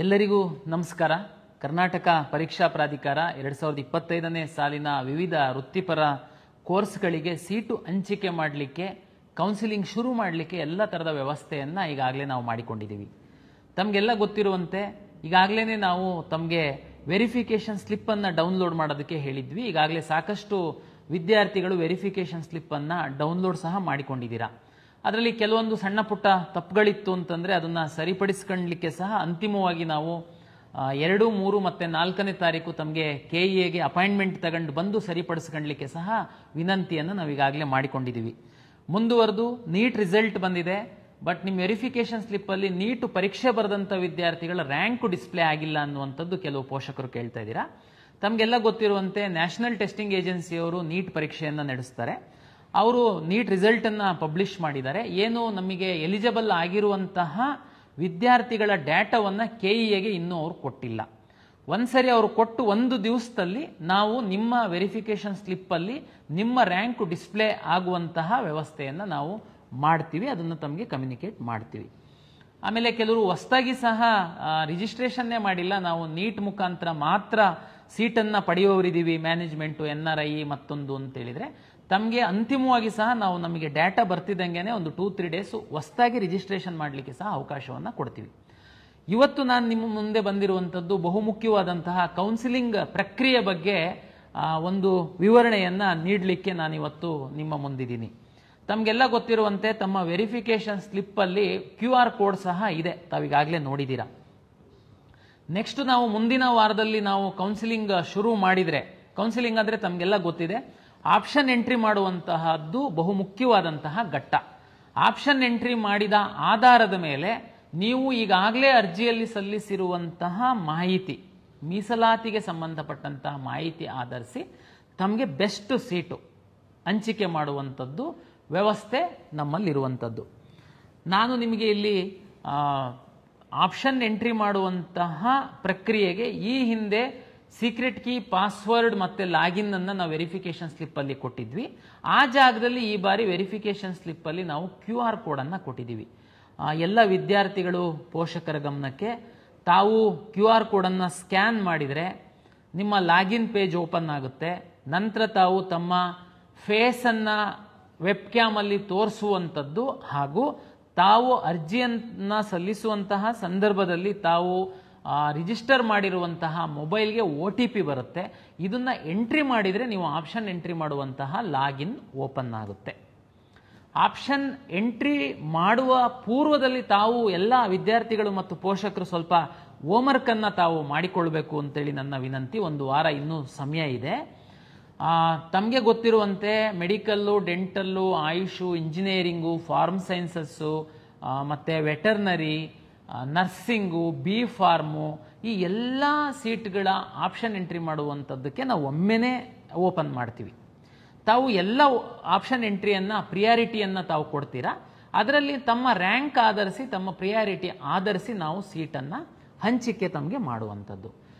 ಎಲ್ಲರಿಗೂ ನಮಸ್ಕಾರ. ಕರ್ನಾಟಕ ಪರೀಕ್ಷಾ ಪ್ರಾಧಿಕಾರ 2025ನೇ ಸಾಲಿನ ವಿವಿಧ ವೃತ್ತಿಪರ ಕೋರ್ಸ್ಗಳಿಗೆ ಸೀಟು ಹಂಚಿಕೆ ಮಾಡಲಿಕ್ಕೆ, ಕೌನ್ಸಿಲಿಂಗ್ ಶುರು ಮಾಡಲಿಕ್ಕೆ ಎಲ್ಲ ಥರದ ವ್ಯವಸ್ಥೆಯನ್ನು ಈಗಾಗಲೇ ನಾವು ಮಾಡಿಕೊಂಡಿದ್ದೀವಿ. ತಮಗೆಲ್ಲ ಗೊತ್ತಿರುವಂತೆ ಈಗಾಗಲೇ ನಾವು ತಮಗೆ ವೆರಿಫಿಕೇಷನ್ ಸ್ಲಿಪ್ಪನ್ನು ಡೌನ್ಲೋಡ್ ಮಾಡೋದಕ್ಕೆ ಹೇಳಿದ್ವಿ. ಈಗಾಗಲೇ ಸಾಕಷ್ಟು ವಿದ್ಯಾರ್ಥಿಗಳು ವೆರಿಫಿಕೇಷನ್ ಸ್ಲಿಪ್ಪನ್ನು ಡೌನ್ಲೋಡ್ ಸಹ ಮಾಡಿಕೊಂಡಿದ್ದೀರಾ. ಅದರಲ್ಲಿ ಕೆಲವೊಂದು ಸಣ್ಣ ಪುಟ್ಟ ತಪ್ಪುಗಳಿತ್ತು ಅಂತಂದರೆ ಅದನ್ನು ಸರಿಪಡಿಸ್ಕೊಳ್ಳಲಿಕ್ಕೆ ಸಹ ಅಂತಿಮವಾಗಿ ನಾವು 2, 3 ಮತ್ತು 4ನೇ ತಾರೀಕು ತಮಗೆ KEAಗೆ ಅಪಾಯಿಂಟ್ಮೆಂಟ್ ತಗೊಂಡು ಬಂದು ಸರಿಪಡಿಸ್ಕೊಳ್ಳಲಿಕ್ಕೆ ಸಹ ವಿನಂತಿಯನ್ನು ನಾವು ಈಗಾಗಲೇ ಮಾಡಿಕೊಂಡಿದ್ದೀವಿ. ಮುಂದುವರೆದು ನೀಟ್ ರಿಸಲ್ಟ್ ಬಂದಿದೆ. ಬಟ್ ನಿಮ್ಮ ವೆರಿಫಿಕೇಷನ್ ಸ್ಲಿಪ್ಪಲ್ಲಿ ನೀಟ್ ಪರೀಕ್ಷೆ ಬರೆದಂಥ ವಿದ್ಯಾರ್ಥಿಗಳ ರ್ಯಾಂಕು ಡಿಸ್ಪ್ಲೇ ಆಗಿಲ್ಲ ಅನ್ನುವಂಥದ್ದು ಕೆಲವು ಪೋಷಕರು ಕೇಳ್ತಾ ಇದ್ದೀರಾ. ತಮಗೆಲ್ಲ ಗೊತ್ತಿರುವಂತೆ ನ್ಯಾಷನಲ್ ಟೆಸ್ಟಿಂಗ್ ಏಜೆನ್ಸಿಯವರು ನೀಟ್ ಪರೀಕ್ಷೆಯನ್ನು ನಡೆಸ್ತಾರೆ. ಅವರು ನೀಟ್ ರಿಸಲ್ಟನ್ನು ಪಬ್ಲಿಷ್ ಮಾಡಿದ್ದಾರೆ. ಏನು ನಮಗೆ ಎಲಿಜಿಬಲ್ ಆಗಿರುವಂತಹ ವಿದ್ಯಾರ್ಥಿಗಳ ಡೇಟಾವನ್ನು KEAಗೆ ಇನ್ನೂ ಅವರು ಕೊಟ್ಟಿಲ್ಲ. ಒಂದ್ಸರಿ ಅವರು ಕೊಟ್ಟು 1 ದಿವಸದಲ್ಲಿ ನಾವು ನಿಮ್ಮ ವೆರಿಫಿಕೇಷನ್ ಸ್ಲಿಪ್ಪಲ್ಲಿ ನಿಮ್ಮ ರ್ಯಾಂಕು ಡಿಸ್ಪ್ಲೇ ಆಗುವಂತಹ ವ್ಯವಸ್ಥೆಯನ್ನು ನಾವು ಮಾಡ್ತೀವಿ. ಅದನ್ನು ತಮಗೆ ಕಮ್ಯುನಿಕೇಟ್ ಮಾಡ್ತೀವಿ. ಆಮೇಲೆ ಕೆಲವರು ಹೊಸದಾಗಿ ಸಹ ರಿಜಿಸ್ಟ್ರೇಷನ್ನೇ ಮಾಡಿಲ್ಲ, ನಾವು ನೀಟ್ ಮುಖಾಂತರ ಮಾತ್ರ ಸೀಟನ್ನು ಪಡೆಯುವವರಿದ್ದೀವಿ, ಮ್ಯಾನೇಜ್ಮೆಂಟು, NRI ಮತ್ತೊಂದು ಅಂತೇಳಿದರೆ ತಮಗೆ ಅಂತಿಮವಾಗಿ ಸಹ ನಾವು ನಮಗೆ ಡೇಟಾ ಬರ್ತಿದ್ದಂಗೆ ಒಂದು 2-3 ಡೇಸ್ ಹೊಸದಾಗಿ ರಿಜಿಸ್ಟ್ರೇಷನ್ ಮಾಡಲಿಕ್ಕೆ ಸಹ ಅವಕಾಶವನ್ನು ಕೊಡ್ತೀವಿ. ಇವತ್ತು ನಾನು ನಿಮ್ಮ ಮುಂದೆ ಬಂದಿರುವಂಥದ್ದು ಬಹುಮುಖ್ಯವಾದಂತಹ ಕೌನ್ಸಿಲಿಂಗ್ ಪ್ರಕ್ರಿಯೆ ಬಗ್ಗೆ ಒಂದು ವಿವರಣೆಯನ್ನು ನೀಡಲಿಕ್ಕೆ ನಾನಿವತ್ತು ನಿಮ್ಮ ಮುಂದಿದ್ದೀನಿ. ತಮಗೆಲ್ಲ ಗೊತ್ತಿರುವಂತೆ ತಮ್ಮ ವೆರಿಫಿಕೇಷನ್ ಸ್ಲಿಪ್ಪಲ್ಲಿ QR ಕೋಡ್ ಸಹ ಇದೆ, ತಾವೀಗಾಗಲೇ ನೋಡಿದ್ದೀರಾ. ನೆಕ್ಸ್ಟ್ ನಾವು ಮುಂದಿನ ವಾರದಲ್ಲಿ ನಾವು ಕೌನ್ಸಿಲಿಂಗ್ ಶುರು ಮಾಡಿದರೆ, ಕೌನ್ಸಿಲಿಂಗ್ ಅಂದರೆ ತಮಗೆಲ್ಲ ಗೊತ್ತಿದೆ, ಆಪ್ಷನ್ ಎಂಟ್ರಿ ಮಾಡುವಂತಹದ್ದು ಬಹುಮುಖ್ಯವಾದಂತಹ ಘಟ್ಟ. ಆಪ್ಷನ್ ಎಂಟ್ರಿ ಮಾಡಿದ ಆಧಾರದ ಮೇಲೆ ನೀವು ಈಗಾಗಲೇ ಅರ್ಜಿಯಲ್ಲಿ ಸಲ್ಲಿಸಿರುವಂತಹ ಮಾಹಿತಿ, ಮೀಸಲಾತಿಗೆ ಸಂಬಂಧಪಟ್ಟಂತಹ ಮಾಹಿತಿ ಆಧರಿಸಿ ತಮಗೆ ಬೆಸ್ಟ್ ಸೀಟು ಹಂಚಿಕೆ ಮಾಡುವಂಥದ್ದು ವ್ಯವಸ್ಥೆ ನಮ್ಮಲ್ಲಿರುವಂಥದ್ದು. ನಾನು ನಿಮಗೆ ಇಲ್ಲಿ ಆಪ್ಷನ್ ಎಂಟ್ರಿ ಮಾಡುವಂತಹ ಪ್ರಕ್ರಿಯೆಗೆ ಈ ಹಿಂದೆ ಸೀಕ್ರೆಟ್ ಕೀ, ಪಾಸ್ವರ್ಡ್ ಮತ್ತು ಲಾಗಿನ್ ಅನ್ನು ನಾವು ವೆರಿಫಿಕೇಷನ್ ಸ್ಲಿಪ್ಪಲ್ಲಿ ಕೊಟ್ಟಿದ್ವಿ. ಆ ಜಾಗದಲ್ಲಿ ಈ ಬಾರಿ ವೆರಿಫಿಕೇಷನ್ ಸ್ಲಿಪ್ಪಲ್ಲಿ ನಾವು QR ಕೋಡನ್ನು ಕೊಟ್ಟಿದ್ದೀವಿ. ಎಲ್ಲ ವಿದ್ಯಾರ್ಥಿಗಳು ಪೋಷಕರ ಗಮನಕ್ಕೆ, ತಾವು QR ಕೋಡನ್ನು ಸ್ಕ್ಯಾನ್ ಮಾಡಿದರೆ ನಿಮ್ಮ ಲಾಗಿನ್ ಪೇಜ್ ಓಪನ್ ಆಗುತ್ತೆ. ನಂತರ ತಾವು ತಮ್ಮ ಫೇಸನ್ನು ವೆಬ್ ಕ್ಯಾಮಲ್ಲಿ ತೋರಿಸುವಂಥದ್ದು ಹಾಗೂ ತಾವು ಅರ್ಜಿಯನ್ನು ಸಲ್ಲಿಸುವಂತಹ ಸಂದರ್ಭದಲ್ಲಿ ತಾವು ರಿಜಿಸ್ಟರ್ ಮಾಡಿರುವಂತಹ ಮೊಬೈಲ್ಗೆ OTP ಬರುತ್ತೆ. ಇದನ್ನು ಎಂಟ್ರಿ ಮಾಡಿದರೆ ನೀವು ಆಪ್ಷನ್ ಎಂಟ್ರಿ ಮಾಡುವಂತಹ ಲಾಗಿನ್ ಓಪನ್ ಆಗುತ್ತೆ. ಆಪ್ಷನ್ ಎಂಟ್ರಿ ಮಾಡುವ ಪೂರ್ವದಲ್ಲಿ ತಾವು ಎಲ್ಲ ವಿದ್ಯಾರ್ಥಿಗಳು ಮತ್ತು ಪೋಷಕರು ಸ್ವಲ್ಪ ಹೋಮ್ವರ್ಕನ್ನು ತಾವು ಮಾಡಿಕೊಳ್ಬೇಕು ಅಂತೇಳಿ ನನ್ನ ವಿನಂತಿ. 1 ವಾರ ಇನ್ನೂ ಸಮಯ ಇದೆ. ತಮಗೆ ಗೊತ್ತಿರುವಂತೆ medical, dental, AYUSH, engineering, farm sciences ಮತ್ತು ವೆಟರ್ನರಿ, ನರ್ಸಿಂಗು, B.Pharm ಈ ಎಲ್ಲ ಸೀಟ್ಗಳ ಆಪ್ಷನ್ ಎಂಟ್ರಿ ಮಾಡುವಂಥದ್ದಕ್ಕೆ ನಾವು ಒಮ್ಮೆನೇ ಓಪನ್ ಮಾಡ್ತೀವಿ. ತಾವು ಎಲ್ಲ ಆಪ್ಷನ್ ಎಂಟ್ರಿಯನ್ನು, ಪ್ರಿಯಾರಿಟಿಯನ್ನು ತಾವು ಕೊಡ್ತೀರಾ. ಅದರಲ್ಲಿ ತಮ್ಮ ರ್ಯಾಂಕ್ ಆಧರಿಸಿ, ತಮ್ಮ ಪ್ರಿಯಾರಿಟಿ ಆಧರಿಸಿ ನಾವು ಸೀಟನ್ನು ಹಂಚಿಕೆ ತಮಗೆ ಮಾಡುವಂಥದ್ದು.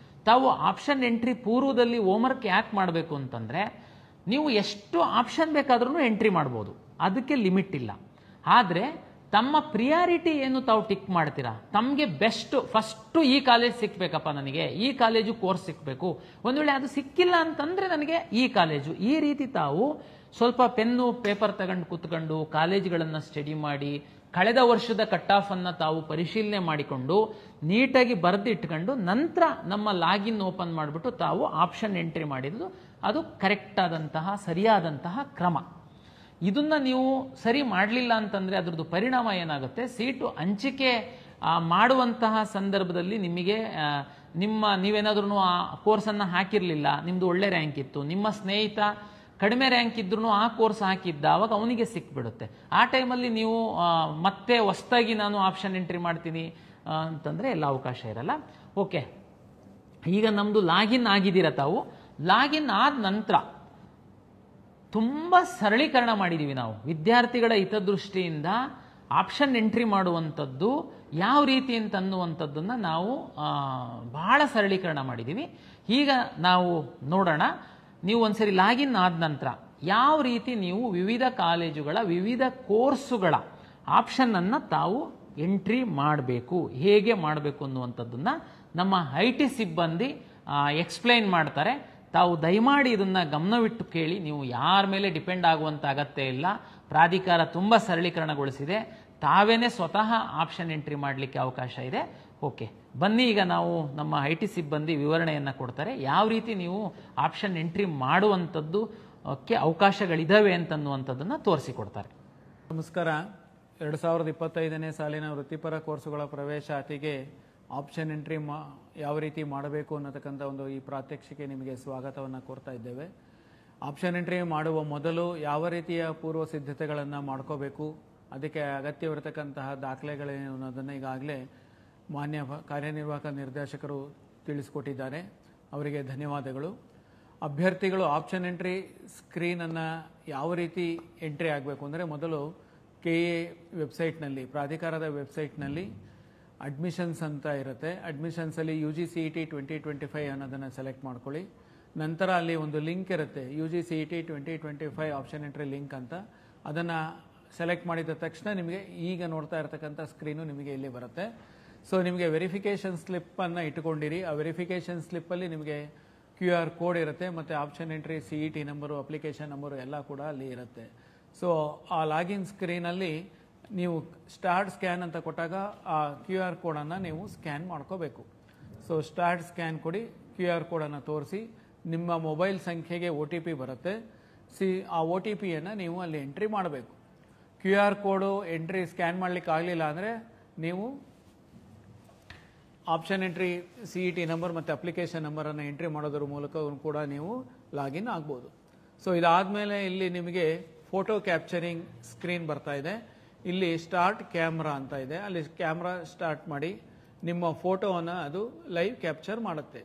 ತಾವು ಆಪ್ಷನ್ ಎಂಟ್ರಿ ಪೂರ್ವದಲ್ಲಿ ಹೋಮ್ವರ್ಕ್ ಯಾಕೆ ಮಾಡಬೇಕು ಅಂತಂದರೆ, ನೀವು ಎಷ್ಟು ಆಪ್ಷನ್ ಬೇಕಾದ್ರೂ ಎಂಟ್ರಿ ಮಾಡ್ಬೋದು, ಅದಕ್ಕೆ ಲಿಮಿಟ್ ಇಲ್ಲ. ಆದರೆ ತಮ್ಮ ಪ್ರಿಯಾರಿಟಿ ಏನು ತಾವು ಟಿಕ್ ಮಾಡ್ತೀರಾ, ತಮಗೆ ಬೆಸ್ಟ್ ಫಸ್ಟು ಈ ಕಾಲೇಜ್ ಸಿಕ್ಬೇಕಪ್ಪ, ನನಗೆ ಈ ಕಾಲೇಜು ಕೋರ್ಸ್ ಸಿಕ್ಕಬೇಕು, ಒಂದು ವೇಳೆ ಅದು ಸಿಕ್ಕಿಲ್ಲ ಅಂತಂದರೆ ನನಗೆ ಈ ಕಾಲೇಜು, ಈ ರೀತಿ ತಾವು ಸ್ವಲ್ಪ ಪೆನ್ನು ಪೇಪರ್ ತಗೊಂಡು ಕೂತ್ಕೊಂಡು ಕಾಲೇಜುಗಳನ್ನು ಸ್ಟಡಿ ಮಾಡಿ ಕಳೆದ ವರ್ಷದ ಕಟ್ ಆಫನ್ನು ತಾವು ಪರಿಶೀಲನೆ ಮಾಡಿಕೊಂಡು ನೀಟಾಗಿ ಬರೆದಿಟ್ಕೊಂಡು ನಂತರ ನಮ್ಮ ಲಾಗಿನ್ ಓಪನ್ ಮಾಡಿಬಿಟ್ಟು ತಾವು ಆಪ್ಷನ್ ಎಂಟ್ರಿ ಮಾಡಿದ್ದು ಅದು ಕರೆಕ್ಟ್ ಆದಂತಹ ಸರಿಯಾದಂತಹ ಕ್ರಮ. ಇದನ್ನು ನೀವು ಸರಿ ಮಾಡಲಿಲ್ಲ ಅಂತಂದರೆ ಅದರದ್ದು ಪರಿಣಾಮ ಏನಾಗುತ್ತೆ, ಸೀಟು ಹಂಚಿಕೆ ಮಾಡುವಂತಹ ಸಂದರ್ಭದಲ್ಲಿ ನಿಮಗೆ ನೀವೇನಾದ್ರೂ ಆ ಕೋರ್ಸನ್ನು ಹಾಕಿರಲಿಲ್ಲ, ನಿಮ್ಮದು ಒಳ್ಳೆ ರ್ಯಾಂಕ್ ಇತ್ತು, ನಿಮ್ಮ ಸ್ನೇಹಿತ ಕಡಿಮೆ ರ್ಯಾಂಕ್ ಇದ್ರೂ ಆ ಕೋರ್ಸ್ ಹಾಕಿದ್ದ, ಅವಾಗ ಅವನಿಗೆ ಸಿಕ್ಬಿಡುತ್ತೆ. ಆ ಟೈಮಲ್ಲಿ ನೀವು ಮತ್ತೆ ಹೊಸದಾಗಿ ನಾನು ಆಪ್ಷನ್ ಎಂಟ್ರಿ ಮಾಡ್ತೀನಿ ಅಂತಂದರೆ ಎಲ್ಲ ಅವಕಾಶ ಇರಲ್ಲ. ಓಕೆ, ಈಗ ನಮ್ಮದು ಲಾಗಿನ್ ಆಗಿದ್ದೀರಾ. ತಾವು ಲಾಗಿನ್ ಆದ ನಂತರ ತುಂಬ ಸರಳೀಕರಣ ಮಾಡಿದ್ದೀವಿ ನಾವು. ವಿದ್ಯಾರ್ಥಿಗಳ ಹಿತದೃಷ್ಟಿಯಿಂದ ಆಪ್ಷನ್ ಎಂಟ್ರಿ ಮಾಡುವಂಥದ್ದು ಯಾವ ರೀತಿ ಅಂತ ಅನ್ನುವಂಥದ್ದನ್ನು ನಾವು ಬಹಳ ಸರಳೀಕರಣ ಮಾಡಿದ್ದೀವಿ. ಈಗ ನಾವು ನೋಡೋಣ. ನೀವು ಒಂದ್ಸರಿ ಲಾಗಿನ್ ಆದ ನಂತರ ಯಾವ ರೀತಿ ನೀವು ವಿವಿಧ ಕಾಲೇಜುಗಳ ವಿವಿಧ ಕೋರ್ಸುಗಳ ಆಪ್ಷನ್ ಅನ್ನು ತಾವು ಎಂಟ್ರಿ ಮಾಡಬೇಕು, ಹೇಗೆ ಮಾಡಬೇಕು ಅನ್ನುವಂಥದ್ದನ್ನು ನಮ್ಮ IT ಸಿಬ್ಬಂದಿ ಎಕ್ಸ್ಪ್ಲೈನ್ ಮಾಡ್ತಾರೆ. ತಾವು ದಯಮಾಡಿ ಇದನ್ನು ಗಮನವಿಟ್ಟು ಕೇಳಿ. ನೀವು ಯಾರ ಮೇಲೆ ಡಿಪೆಂಡ್ ಆಗುವಂಥ ಅಗತ್ಯ ಇಲ್ಲ. ಪ್ರಾಧಿಕಾರ ತುಂಬ ಸರಳೀಕರಣಗೊಳಿಸಿದೆ. ತಾವೇನೇ ಸ್ವತಃ ಆಪ್ಷನ್ ಎಂಟ್ರಿ ಮಾಡಲಿಕ್ಕೆ ಅವಕಾಶ ಇದೆ. ಓಕೆ, ಬನ್ನಿ ಈಗ ನಾವು ನಮ್ಮ IT ಸಿಬ್ಬಂದಿ ವಿವರಣೆಯನ್ನು ಕೊಡ್ತಾರೆ. ಯಾವ ರೀತಿ ನೀವು ಆಪ್ಷನ್ ಎಂಟ್ರಿ ಮಾಡುವಂಥದ್ದು ಅವಕಾಶಗಳಿದ್ದಾವೆ ಅಂತನ್ನುವಂಥದ್ದನ್ನು ತೋರಿಸಿಕೊಡ್ತಾರೆ. ನಮಸ್ಕಾರ. 2025ನೇ ಸಾಲಿನ ವೃತ್ತಿಪರ ಕೋರ್ಸುಗಳ ಪ್ರವೇಶಾತಿಗೆ ಆಪ್ಷನ್ ಎಂಟ್ರಿ ಯಾವ ರೀತಿ ಮಾಡಬೇಕು ಅನ್ನತಕ್ಕಂಥ ಈ ಪ್ರಾತ್ಯಕ್ಷಿಕೆ ನಿಮಗೆ ಸ್ವಾಗತವನ್ನು ಕೋರ್ತಾ ಇದ್ದೇವೆ. ಆಪ್ಷನ್ ಎಂಟ್ರಿ ಮಾಡುವ ಮೊದಲು ಯಾವ ರೀತಿಯ ಪೂರ್ವ ಸಿದ್ಧತೆಗಳನ್ನು ಮಾಡ್ಕೋಬೇಕು, ಅದಕ್ಕೆ ಅಗತ್ಯವಿರತಕ್ಕಂತಹ ದಾಖಲೆಗಳೇನು ಅನ್ನೋದನ್ನು ಈಗಾಗಲೇ ಮಾನ್ಯ ಕಾರ್ಯನಿರ್ವಾಹಕ ನಿರ್ದೇಶಕರು ತಿಳಿಸಿಕೊಟ್ಟಿದ್ದಾರೆ. ಅವರಿಗೆ ಧನ್ಯವಾದಗಳು. ಅಭ್ಯರ್ಥಿಗಳು ಆಪ್ಷನ್ ಎಂಟ್ರಿ ಸ್ಕ್ರೀನನ್ನು ಯಾವ ರೀತಿ ಎಂಟ್ರಿ ಆಗಬೇಕು ಅಂದರೆ, ಮೊದಲು KA ವೆಬ್ಸೈಟ್ನಲ್ಲಿ, ಪ್ರಾಧಿಕಾರದ ವೆಬ್ಸೈಟ್ನಲ್ಲಿ ಅಡ್ಮಿಷನ್ಸ್ ಅಂತ ಇರುತ್ತೆ. ಅಡ್ಮಿಷನ್ಸಲ್ಲಿ UGCET 2025 ಅನ್ನೋದನ್ನು ಸೆಲೆಕ್ಟ್ ಮಾಡ್ಕೊಳ್ಳಿ. ನಂತರ ಅಲ್ಲಿ ಒಂದು ಲಿಂಕ್ ಇರುತ್ತೆ, UGCET 2025 ಆಪ್ಷನ್ ಎಂಟ್ರಿ ಲಿಂಕ್ ಅಂತ. ಅದನ್ನು ಸೆಲೆಕ್ಟ್ ಮಾಡಿದ ತಕ್ಷಣ ನಿಮಗೆ ಈಗ ನೋಡ್ತಾ ಇರತಕ್ಕಂಥ ಸ್ಕ್ರೀನು ನಿಮಗೆ ಇಲ್ಲಿ ಬರುತ್ತೆ. ಸೊ ನಿಮಗೆ ವೆರಿಫಿಕೇಷನ್ ಸ್ಲಿಪ್ಪನ್ನು ಇಟ್ಟುಕೊಂಡಿರಿ. ಆ ವೆರಿಫಿಕೇಷನ್ ಸ್ಲಿಪ್ಪಲ್ಲಿ ನಿಮಗೆ QR ಕೋಡ್ ಇರುತ್ತೆ ಮತ್ತು option entry CET number, application number ಎಲ್ಲ ಕೂಡ ಅಲ್ಲಿ ಇರುತ್ತೆ. ಸೊ ಆ ಲಾಗಿನ್ ಸ್ಕ್ರೀನಲ್ಲಿ ನೀವು ಸ್ಟಾರ್ಟ್ ಸ್ಕ್ಯಾನ್ ಅಂತ ಕೊಟ್ಟಾಗ ಆ QR ಕೋಡನ್ನು ನೀವು ಸ್ಕ್ಯಾನ್ ಮಾಡ್ಕೋಬೇಕು. ಸೊ ಸ್ಟಾರ್ಟ್ ಸ್ಕ್ಯಾನ್ ಕೊಡಿ, QR ಕೋಡನ್ನು ತೋರಿಸಿ, ನಿಮ್ಮ ಮೊಬೈಲ್ ಸಂಖ್ಯೆಗೆ OTP ಬರುತ್ತೆ. ಆ OTPಯನ್ನು ನೀವು ಅಲ್ಲಿ ಎಂಟ್ರಿ ಮಾಡಬೇಕು. QR ಕೋಡು ಎಂಟ್ರಿ ಸ್ಕ್ಯಾನ್ ಮಾಡಲಿಕ್ಕೆ ಆಗಲಿಲ್ಲ ಅಂದರೆ ನೀವು ಆಪ್ಷನ್ ಎಂಟ್ರಿ CET ನಂಬರ್ ಮತ್ತು ಅಪ್ಲಿಕೇಶನ್ ನಂಬರನ್ನು ಎಂಟ್ರಿ ಮಾಡೋದ್ರ ಮೂಲಕ ಕೂಡ ನೀವು ಲಾಗಿನ್ ಆಗ್ಬೋದು. ಸೊ ಇದಾದಮೇಲೆ ಇಲ್ಲಿ ನಿಮಗೆ ಫೋಟೋ ಕ್ಯಾಪ್ಚರಿಂಗ್ ಸ್ಕ್ರೀನ್ ಬರ್ತಾ ಇದೆ. ಇಲ್ಲಿ ಸ್ಟಾರ್ಟ್ ಕ್ಯಾಮ್ರಾ ಅಂತ ಇದೆ. ಅಲ್ಲಿ ಕ್ಯಾಮ್ರಾ ಸ್ಟಾರ್ಟ್ ಮಾಡಿ ನಿಮ್ಮ ಫೋಟೋವನ್ನು ಅದು ಲೈವ್ ಕ್ಯಾಪ್ಚರ್ ಮಾಡುತ್ತೆ.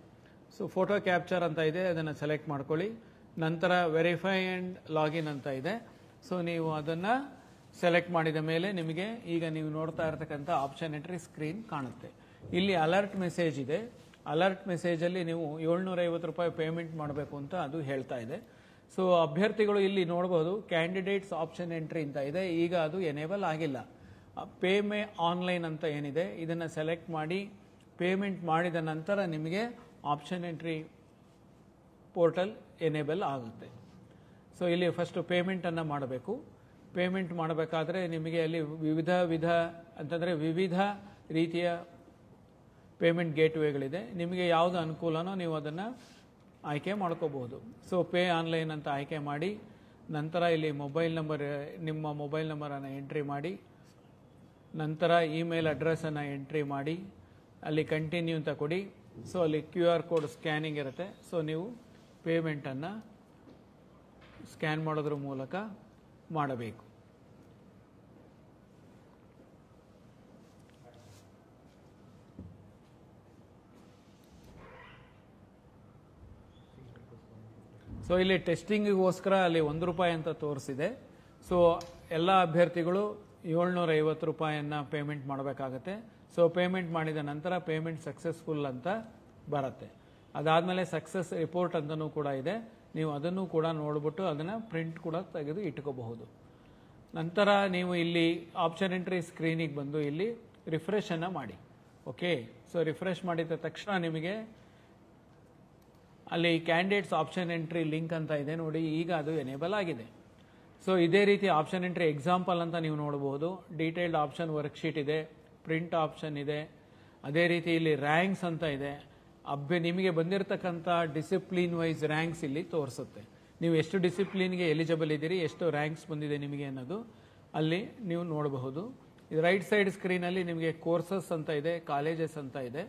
ಸೊ ಫೋಟೋ ಕ್ಯಾಪ್ಚರ್ ಅಂತ ಇದೆ, ಅದನ್ನು ಸೆಲೆಕ್ಟ್ ಮಾಡ್ಕೊಳ್ಳಿ. ನಂತರ ವೆರಿಫೈ ಆ್ಯಂಡ್ ಲಾಗಿನ್ ಅಂತ ಇದೆ. ಸೊ ನೀವು ಅದನ್ನು ಸೆಲೆಕ್ಟ್ ಮಾಡಿದ ಮೇಲೆ ನಿಮಗೆ ಈಗ ನೀವು ನೋಡ್ತಾ ಇರತಕ್ಕಂಥ ಆಪ್ಷನ್ ಎಂಟ್ರಿ ಸ್ಕ್ರೀನ್ ಕಾಣುತ್ತೆ. ಇಲ್ಲಿ ಅಲರ್ಟ್ ಮೆಸೇಜ್ ಇದೆ. ಅಲರ್ಟ್ ಮೆಸೇಜಲ್ಲಿ ನೀವು 750 ರೂಪಾಯಿ ಪೇಮೆಂಟ್ ಮಾಡಬೇಕು ಅಂತ ಅದು ಹೇಳ್ತಾ ಇದೆ. ಸೊ ಅಭ್ಯರ್ಥಿಗಳು ಇಲ್ಲಿ ನೋಡ್ಬೋದು, ಕ್ಯಾಂಡಿಡೇಟ್ಸ್ ಆಪ್ಷನ್ ಎಂಟ್ರಿ ಅಂತ ಇದೆ. ಈಗ ಅದು ಎನೇಬಲ್ ಆಗಿಲ್ಲ. ಪೇ ಮೇ ಆನ್ಲೈನ್ ಅಂತ ಏನಿದೆ ಇದನ್ನು ಸೆಲೆಕ್ಟ್ ಮಾಡಿ ಪೇಮೆಂಟ್ ಮಾಡಿದ ನಂತರ ನಿಮಗೆ ಆಪ್ಷನ್ ಎಂಟ್ರಿ ಪೋರ್ಟಲ್ ಎನೇಬಲ್ ಆಗುತ್ತೆ. ಸೊ ಇಲ್ಲಿ ಫಸ್ಟು ಪೇಮೆಂಟನ್ನು ಮಾಡಬೇಕು. ಪೇಮೆಂಟ್ ಮಾಡಬೇಕಾದ್ರೆ ನಿಮಗೆ ಅಲ್ಲಿ ವಿವಿಧ ರೀತಿಯ ಪೇಮೆಂಟ್ ಗೇಟ್ವೇಗಳಿದೆ. ನಿಮಗೆ ಯಾವುದು ಅನುಕೂಲನೋ ನೀವು ಅದನ್ನು ಆಯ್ಕೆ ಮಾಡ್ಕೋಬಹುದು. ಸೊ ಪೇ ಆನ್ಲೈನ್ ಅಂತ ಆಯ್ಕೆ ಮಾಡಿ ನಂತರ ಇಲ್ಲಿ ನಿಮ್ಮ ಮೊಬೈಲ್ ನಂಬರನ್ನು ಎಂಟ್ರಿ ಮಾಡಿ, ನಂತರ ಇಮೇಲ್ ಅಡ್ರೆಸ್ಸನ್ನು ಎಂಟ್ರಿ ಮಾಡಿ ಅಲ್ಲಿ ಕಂಟಿನ್ಯೂ ಅಂತ ಕೊಡಿ. ಸೊ ಅಲ್ಲಿ QR ಕೋಡ್ ಸ್ಕ್ಯಾನಿಂಗ್ ಇರುತ್ತೆ. ಸೊ ನೀವು ಪೇಮೆಂಟನ್ನು ಸ್ಕ್ಯಾನ್ ಮಾಡೋದ್ರ ಮೂಲಕ ಮಾಡಬೇಕು. ಸೊ ಇಲ್ಲಿ ಟೆಸ್ಟಿಂಗಿಗೋಸ್ಕರ ಅಲ್ಲಿ ₹1 ಅಂತ ತೋರಿಸಿದೆ. ಸೊ ಎಲ್ಲ ಅಭ್ಯರ್ಥಿಗಳು 750 ರೂಪಾಯಿಯನ್ನು ಪೇಮೆಂಟ್ ಮಾಡಬೇಕಾಗತ್ತೆ. ಸೊ ಪೇಮೆಂಟ್ ಮಾಡಿದ ನಂತರ ಪೇಮೆಂಟ್ ಸಕ್ಸಸ್ಫುಲ್ ಅಂತ ಬರುತ್ತೆ. ಅದಾದಮೇಲೆ ಸಕ್ಸಸ್ ರಿಪೋರ್ಟ್ ಅಂತಲೂ ಕೂಡ ಇದೆ. ನೀವು ಅದನ್ನು ಕೂಡ ನೋಡಿಬಿಟ್ಟು ಅದನ್ನು ಪ್ರಿಂಟ್ ಕೂಡ ತೆಗೆದು ಇಟ್ಕೋಬಹುದು. ನಂತರ ನೀವು ಇಲ್ಲಿ ಆಪ್ಷನ್ ಎಂಟ್ರಿ ಸ್ಕ್ರೀನಿಗೆ ಬಂದು ಇಲ್ಲಿ ರಿಫ್ರೆಶನ್ನು ಮಾಡಿ. ಓಕೆ, ಸೊ ರಿಫ್ರೆಶ್ ಮಾಡಿದ ತಕ್ಷಣ ನಿಮಗೆ ಅಲ್ಲಿ ಕ್ಯಾಂಡಿಡೇಟ್ಸ್ ಆಪ್ಷನ್ ಎಂಟ್ರಿ ಲಿಂಕ್ ಅಂತ ಇದೆ ನೋಡಿ, ಈಗ ಅದು ಎನೇಬಲ್ ಆಗಿದೆ. ಸೊ ಇದೇ ರೀತಿ ಆಪ್ಷನ್ ಎಂಟ್ರಿ ಎಕ್ಸಾಂಪಲ್ ಅಂತ ನೀವು ನೋಡಬಹುದು. ಡೀಟೇಲ್ಡ್ ಆಪ್ಷನ್ ವರ್ಕ್ಶೀಟ್ ಇದೆ, ಪ್ರಿಂಟ್ ಆಪ್ಷನ್ ಇದೆ, ಅದೇ ರೀತಿ ಇಲ್ಲಿ ರ್ಯಾಂಕ್ಸ್ ಅಂತ ಇದೆ. ನಿಮಗೆ ಬಂದಿರತಕ್ಕಂಥ ಡಿಸಿಪ್ಲಿನ್ ವೈಸ್ ರ್ಯಾಂಕ್ಸ್ ಇಲ್ಲಿ ತೋರಿಸುತ್ತೆ. ನೀವು ಎಷ್ಟು ಡಿಸಿಪ್ಲಿನ್ಗೆ ಎಲಿಜಿಬಲ್ ಇದ್ದೀರಿ, ಎಷ್ಟು ರ್ಯಾಂಕ್ಸ್ ಬಂದಿದೆ ನಿಮಗೆ ಅನ್ನೋದು ಅಲ್ಲಿ ನೀವು ನೋಡಬಹುದು. ರೈಟ್ ಸೈಡ್ ಸ್ಕ್ರೀನಲ್ಲಿ ನಿಮಗೆ ಕೋರ್ಸಸ್ ಅಂತ ಇದೆ, ಕಾಲೇಜಸ್ ಅಂತ ಇದೆ.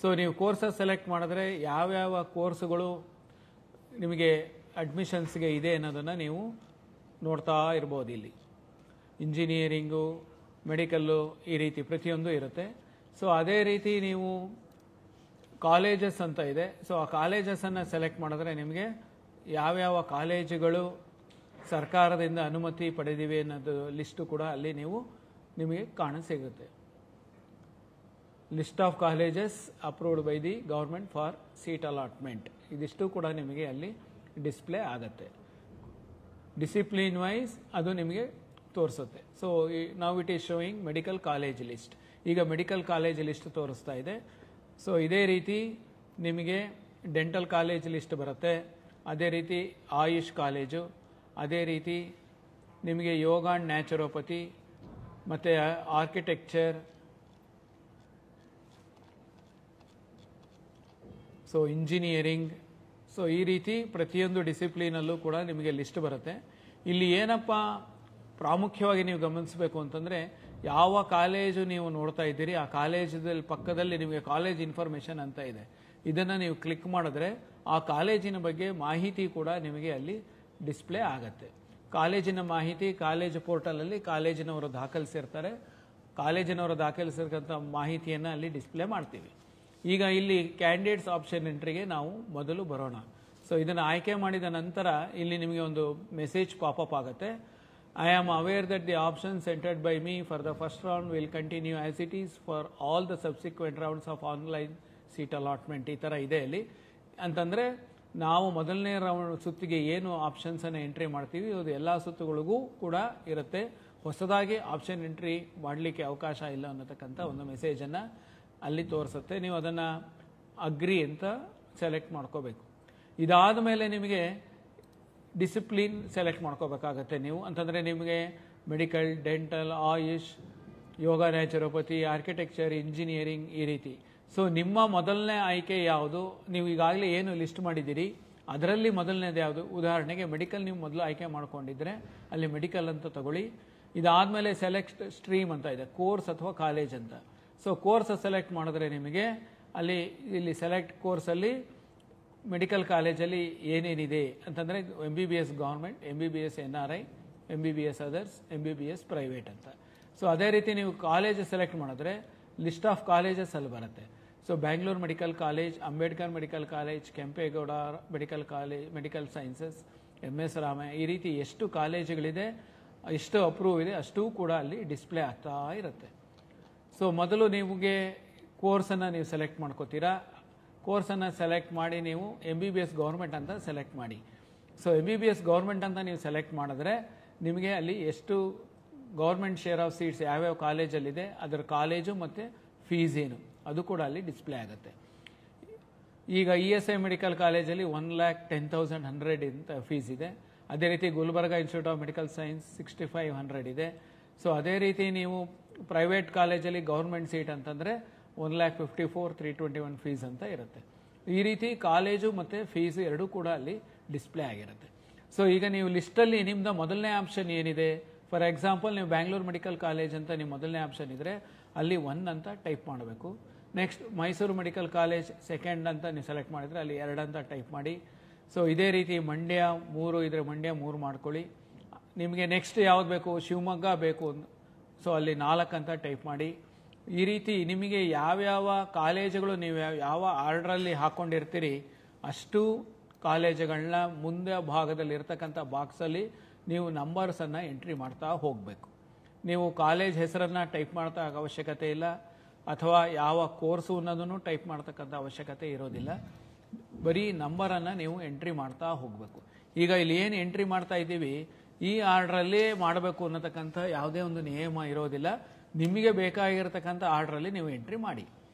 ಸೊ ನೀವು ಕೋರ್ಸಸ್ ಸೆಲೆಕ್ಟ್ ಮಾಡಿದ್ರೆ ಯಾವ್ಯಾವ ಕೋರ್ಸುಗಳು ನಿಮಗೆ ಅಡ್ಮಿಷನ್ಸ್ಗೆ ಇದೆ ಅನ್ನೋದನ್ನು ನೀವು ನೋಡ್ತಾ ಇರ್ಬೋದು. ಇಲ್ಲಿ ಇಂಜಿನಿಯರಿಂಗು, ಮೆಡಿಕಲ್ಲು, ಈ ರೀತಿ ಪ್ರತಿಯೊಂದು ಇರುತ್ತೆ. ಸೊ ಅದೇ ರೀತಿ ನೀವು ಕಾಲೇಜಸ್ ಅಂತ ಇದೆ. ಸೊ ಆ ಕಾಲೇಜಸನ್ನು ಸೆಲೆಕ್ಟ್ ಮಾಡಿದ್ರೆ ನಿಮಗೆ ಯಾವ್ಯಾವ ಕಾಲೇಜುಗಳು ಸರ್ಕಾರದಿಂದ ಅನುಮತಿ ಪಡೆದಿವೆ ಅನ್ನೋದು ಲಿಸ್ಟು ಕೂಡ ಅಲ್ಲಿ ನಿಮಗೆ ಕಾಣಸಿಗುತ್ತೆ. List of colleges approved by the government for seat allotment, ಇದಿಷ್ಟು ಕೂಡ ನಿಮಗೆ ಅಲ್ಲಿ ಡಿಸ್ಪ್ಲೇ ಆಗುತ್ತೆ. ಡಿಸಿಪ್ಲಿನ್ ವೈಸ್ ಅದು ನಿಮಗೆ ತೋರಿಸುತ್ತೆ. ಸೊ ನಾವು it is showing medical college list. ಈಗ ಮೆಡಿಕಲ್ ಕಾಲೇಜ್ ಲಿಸ್ಟ್ ತೋರಿಸ್ತಾ ಇದೆ. ಸೊ ಇದೇ ರೀತಿ ನಿಮಗೆ ಡೆಂಟಲ್ ಕಾಲೇಜ್ ಲಿಸ್ಟ್ ಬರುತ್ತೆ, ಅದೇ ರೀತಿ ಆಯುಷ್ ಕಾಲೇಜು, ಅದೇ ರೀತಿ ನಿಮಗೆ ಯೋಗ ಆ್ಯಂಡ್ ನ್ಯಾಚುರೋಪತಿ ಮತ್ತು ಆರ್ಕಿಟೆಕ್ಚರ್, ಸೊ ಇಂಜಿನಿಯರಿಂಗ್, ಸೊ ಈ ರೀತಿ ಪ್ರತಿಯೊಂದು ಡಿಸಿಪ್ಲಿನಲ್ಲೂ ಕೂಡ ನಿಮಗೆ ಲಿಸ್ಟ್ ಬರುತ್ತೆ. ಇಲ್ಲಿ ಏನಪ್ಪ ಪ್ರಾಮುಖ್ಯವಾಗಿ ನೀವು ಗಮನಿಸಬೇಕು ಅಂತಂದರೆ, ಯಾವ ಕಾಲೇಜು ನೀವು ನೋಡ್ತಾ ಇದ್ದೀರಿ ಆ ಕಾಲೇಜಲ್ಲಿ ಪಕ್ಕದಲ್ಲಿ ನಿಮಗೆ ಕಾಲೇಜ್ ಇನ್ಫಾರ್ಮೇಷನ್ ಅಂತ ಇದೆ. ಇದನ್ನು ನೀವು ಕ್ಲಿಕ್ ಮಾಡಿದ್ರೆ ಆ ಕಾಲೇಜಿನ ಬಗ್ಗೆ ಮಾಹಿತಿ ಕೂಡ ನಿಮಗೆ ಅಲ್ಲಿ ಡಿಸ್ಪ್ಲೇ ಆಗುತ್ತೆ. ಕಾಲೇಜಿನ ಮಾಹಿತಿ ಕಾಲೇಜು ಪೋರ್ಟಲಲ್ಲಿ ಕಾಲೇಜಿನವರು ದಾಖಲಿಸಿರ್ತಾರೆ. ಕಾಲೇಜಿನವರು ದಾಖಲಿಸಿರ್ತಕ್ಕಂಥ ಮಾಹಿತಿಯನ್ನು ಅಲ್ಲಿ ಡಿಸ್ಪ್ಲೇ ಮಾಡ್ತೀವಿ. ಈಗ ಇಲ್ಲಿ ಕ್ಯಾಂಡಿಡೇಟ್ಸ್ ಆಪ್ಷನ್ ಎಂಟ್ರಿಗೆ ನಾವು ಮೊದಲು ಬರೋಣ. ಸೊ ಇದನ್ನು ಆಯ್ಕೆ ಮಾಡಿದ ನಂತರ ಇಲ್ಲಿ ನಿಮಗೆ ಒಂದು ಮೆಸೇಜ್ ಪಾಪಪ್ ಆಗುತ್ತೆ. I am aware that the options entered by me for the first round will continue as it is for all the subsequent rounds of online seat allotment. ಈ ಥರ ಇದೆ ಇಲ್ಲಿ ಅಂತಂದರೆ, ನಾವು ಮೊದಲನೇ ರೌಂಡ್ ಸುತ್ತಿಗೆ ಏನು ಆಪ್ಷನ್ಸನ್ನು ಎಂಟ್ರಿ ಮಾಡ್ತೀವಿ ಅದು ಎಲ್ಲ ಸುತ್ತುಗಳಿಗೂ ಕೂಡ ಇರುತ್ತೆ. ಹೊಸದಾಗಿ ಆಪ್ಷನ್ ಎಂಟ್ರಿ ಮಾಡಲಿಕ್ಕೆ ಅವಕಾಶ ಇಲ್ಲ ಅನ್ನತಕ್ಕಂಥ ಒಂದು ಮೆಸೇಜನ್ನು ಅಲ್ಲಿ ತೋರಿಸುತ್ತೆ. ನೀವು ಅದನ್ನು ಅಗ್ರಿ ಅಂತ ಸೆಲೆಕ್ಟ್ ಮಾಡ್ಕೋಬೇಕು. ಇದಾದ ಮೇಲೆ ನಿಮಗೆ ಡಿಸಿಪ್ಲಿನ್ ಸೆಲೆಕ್ಟ್ ಮಾಡ್ಕೋಬೇಕಾಗತ್ತೆ ನೀವು. ಅಂತಂದರೆ ನಿಮಗೆ ಮೆಡಿಕಲ್, ಡೆಂಟಲ್, ಆಯುಷ್, ಯೋಗ ನ್ಯಾಚುರೋಪತಿ, ಆರ್ಕಿಟೆಕ್ಚರ್, ಇಂಜಿನಿಯರಿಂಗ್ ಈ ರೀತಿ. ಸೊ ನಿಮ್ಮ ಮೊದಲನೇ ಆಯ್ಕೆ ಯಾವುದು? ನೀವು ಈಗಾಗಲೇ ಏನು ಲಿಸ್ಟ್ ಮಾಡಿದ್ದೀರಿ ಅದರಲ್ಲಿ ಮೊದಲನೇದು ಯಾವುದು? ಉದಾಹರಣೆಗೆ ಮೆಡಿಕಲ್ ನೀವು ಮೊದಲು ಆಯ್ಕೆ ಮಾಡ್ಕೊಂಡಿದ್ರೆ ಅಲ್ಲಿ ಮೆಡಿಕಲ್ ಅಂತ ತಗೊಳ್ಳಿ. ಇದಾದಮೇಲೆ ಸೆಲೆಕ್ಟ್ ಸ್ಟ್ರೀಮ್ ಅಂತ ಇದೆ, ಕೋರ್ಸ್ ಅಥವಾ ಕಾಲೇಜ್ ಅಂತ. ಸೊ ಕೋರ್ಸ್ ಸೆಲೆಕ್ಟ್ ಮಾಡಿದ್ರೆ ನಿಮಗೆ ಅಲ್ಲಿ ಇಲ್ಲಿ ಸೆಲೆಕ್ಟ್ ಕೋರ್ಸಲ್ಲಿ ಮೆಡಿಕಲ್ ಕಾಲೇಜಲ್ಲಿ ಏನೇನಿದೆ ಅಂತಂದರೆ MBBS government, MBBS NRI, MBBS others, MBBS private ಅಂತ. ಸೊ ಅದೇ ರೀತಿ ನೀವು ಕಾಲೇಜ್ ಸೆಲೆಕ್ಟ್ ಮಾಡಿದ್ರೆ ಲಿಸ್ಟ್ ಆಫ್ ಕಾಲೇಜಸ್ ಅಲ್ಲಿ ಬರುತ್ತೆ. So Bangalore medical college, Ambedkar medical college, Kempegowda medical college, medical sciences, MS Ramaiah, ಈ ರೀತಿ ಎಷ್ಟು ಕಾಲೇಜುಗಳಿದೆ, ಎಷ್ಟು ಅಪ್ರೂವ್ ಇದೆ ಅಷ್ಟೂ ಕೂಡ ಅಲ್ಲಿ ಡಿಸ್ಪ್ಲೇ ಆಗ್ತಾ ಇರುತ್ತೆ. ಸೊ ಮೊದಲು ನಿಮಗೆ ಕೋರ್ಸನ್ನು ನೀವು ಸೆಲೆಕ್ಟ್ ಮಾಡ್ಕೋತೀರಾ. ಕೋರ್ಸನ್ನು ಸೆಲೆಕ್ಟ್ ಮಾಡಿ ನೀವು MBBS ಗೌರ್ಮೆಂಟ್ ಅಂತ ಸೆಲೆಕ್ಟ್ ಮಾಡಿ. ಸೊ MBBS ಗೌರ್ಮೆಂಟ್ ಅಂತ ನೀವು ಸೆಲೆಕ್ಟ್ ಮಾಡಿದ್ರೆ ನಿಮಗೆ ಅಲ್ಲಿ ಎಷ್ಟು ಗೌರ್ಮೆಂಟ್ ಶೇರ್ ಆಫ್ ಸೀಟ್ಸ್ ಯಾವ್ಯಾವ ಕಾಲೇಜಲ್ಲಿದೆ ಅದರ ಕಾಲೇಜು ಮತ್ತು ಫೀಸ್ ಏನು ಅದು ಕೂಡ ಅಲ್ಲಿ ಡಿಸ್ಪ್ಲೇ ಆಗುತ್ತೆ. ಈಗ ESI ಮೆಡಿಕಲ್ ಕಾಲೇಜಲ್ಲಿ 1,10,100 ಅಂತ ಫೀಸ್ ಇದೆ. ಅದೇ ರೀತಿ Gulbarga institute of medical science 6,500 ಇದೆ. ಸೊ ಅದೇ ರೀತಿ ನೀವು ಪ್ರೈವೇಟ್ ಕಾಲೇಜಲ್ಲಿ ಗೌರ್ಮೆಂಟ್ ಸೀಟ್ ಅಂತಂದರೆ 1,54,321 ಫೀಸ್ ಅಂತ ಇರುತ್ತೆ. ಈ ರೀತಿ ಕಾಲೇಜು ಮತ್ತು ಫೀಸ್ ಎರಡೂ ಕೂಡ ಅಲ್ಲಿ ಡಿಸ್ಪ್ಲೇ ಆಗಿರುತ್ತೆ. ಸೊ ಈಗ ನೀವು ಲಿಸ್ಟಲ್ಲಿ ನಿಮ್ಮದು ಮೊದಲನೇ ಆಪ್ಷನ್ ಏನಿದೆ, ಫಾರ್ ಎಕ್ಸಾಂಪಲ್ ನೀವು ಬ್ಯಾಂಗ್ಳೂರ್ ಮೆಡಿಕಲ್ ಕಾಲೇಜ್ ಅಂತ ನಿಮ್ಮ ಮೊದಲನೇ ಆಪ್ಷನ್ ಇದ್ದರೆ ಅಲ್ಲಿ 1 ಅಂತ ಟೈಪ್ ಮಾಡಬೇಕು. Next Mysuru medical college second ಅಂತ ನೀವು ಸೆಲೆಕ್ಟ್ ಮಾಡಿದರೆ ಅಲ್ಲಿ 2 ಅಂತ ಟೈಪ್ ಮಾಡಿ. ಸೊ ಇದೇ ರೀತಿ ಮಂಡ್ಯ 3 ಇದ್ರೆ ಮಂಡ್ಯ 3 ಮಾಡ್ಕೊಳ್ಳಿ. ನಿಮಗೆ ನೆಕ್ಸ್ಟ್ ಯಾವ್ದು ಬೇಕು, ಶಿವಮೊಗ್ಗ ಬೇಕು, ಸೊ ಅಲ್ಲಿ 4 ಅಂತ ಟೈಪ್ ಮಾಡಿ. ಈ ರೀತಿ ನಿಮಗೆ ಯಾವ್ಯಾವ ಕಾಲೇಜುಗಳು ನೀವು ಯಾವ ಆರ್ಡ್ರಲ್ಲಿ ಹಾಕ್ಕೊಂಡಿರ್ತೀರಿ ಅಷ್ಟು ಕಾಲೇಜುಗಳನ್ನ ಮುಂದೆ ಭಾಗದಲ್ಲಿ ಇರ್ತಕ್ಕಂಥ ಬಾಕ್ಸಲ್ಲಿ ನೀವು ನಂಬರ್ಸನ್ನು ಎಂಟ್ರಿ ಮಾಡ್ತಾ ಹೋಗಬೇಕು. ನೀವು ಕಾಲೇಜ್ ಹೆಸರನ್ನು ಟೈಪ್ ಮಾಡ್ತಾ ಅವಶ್ಯಕತೆ ಇಲ್ಲ, ಅಥವಾ ಯಾವ ಕೋರ್ಸು ಅನ್ನೋದನ್ನು ಟೈಪ್ ಮಾಡ್ತಕ್ಕಂಥ ಅವಶ್ಯಕತೆ ಇರೋದಿಲ್ಲ. ಬರೀ ನಂಬರನ್ನು ನೀವು ಎಂಟ್ರಿ ಮಾಡ್ತಾ ಹೋಗಬೇಕು. ಈಗ ಇಲ್ಲಿ ಏನು ಎಂಟ್ರಿ ಮಾಡ್ತಾ ಇದ್ದೀವಿ ಈ ಆರ್ಡ್ರಲ್ಲಿ ಮಾಡಬೇಕು ಅನ್ನತಕ್ಕಂಥ ಯಾವುದೇ ಒಂದು ನಿಯಮ ಇರೋದಿಲ್ಲ. ನಿಮಗೆ ಬೇಕಾಗಿರತಕ್ಕಂಥ ಆರ್ಡ್ರಲ್ಲಿ ನೀವು ಎಂಟ್ರಿ ಮಾಡಿ.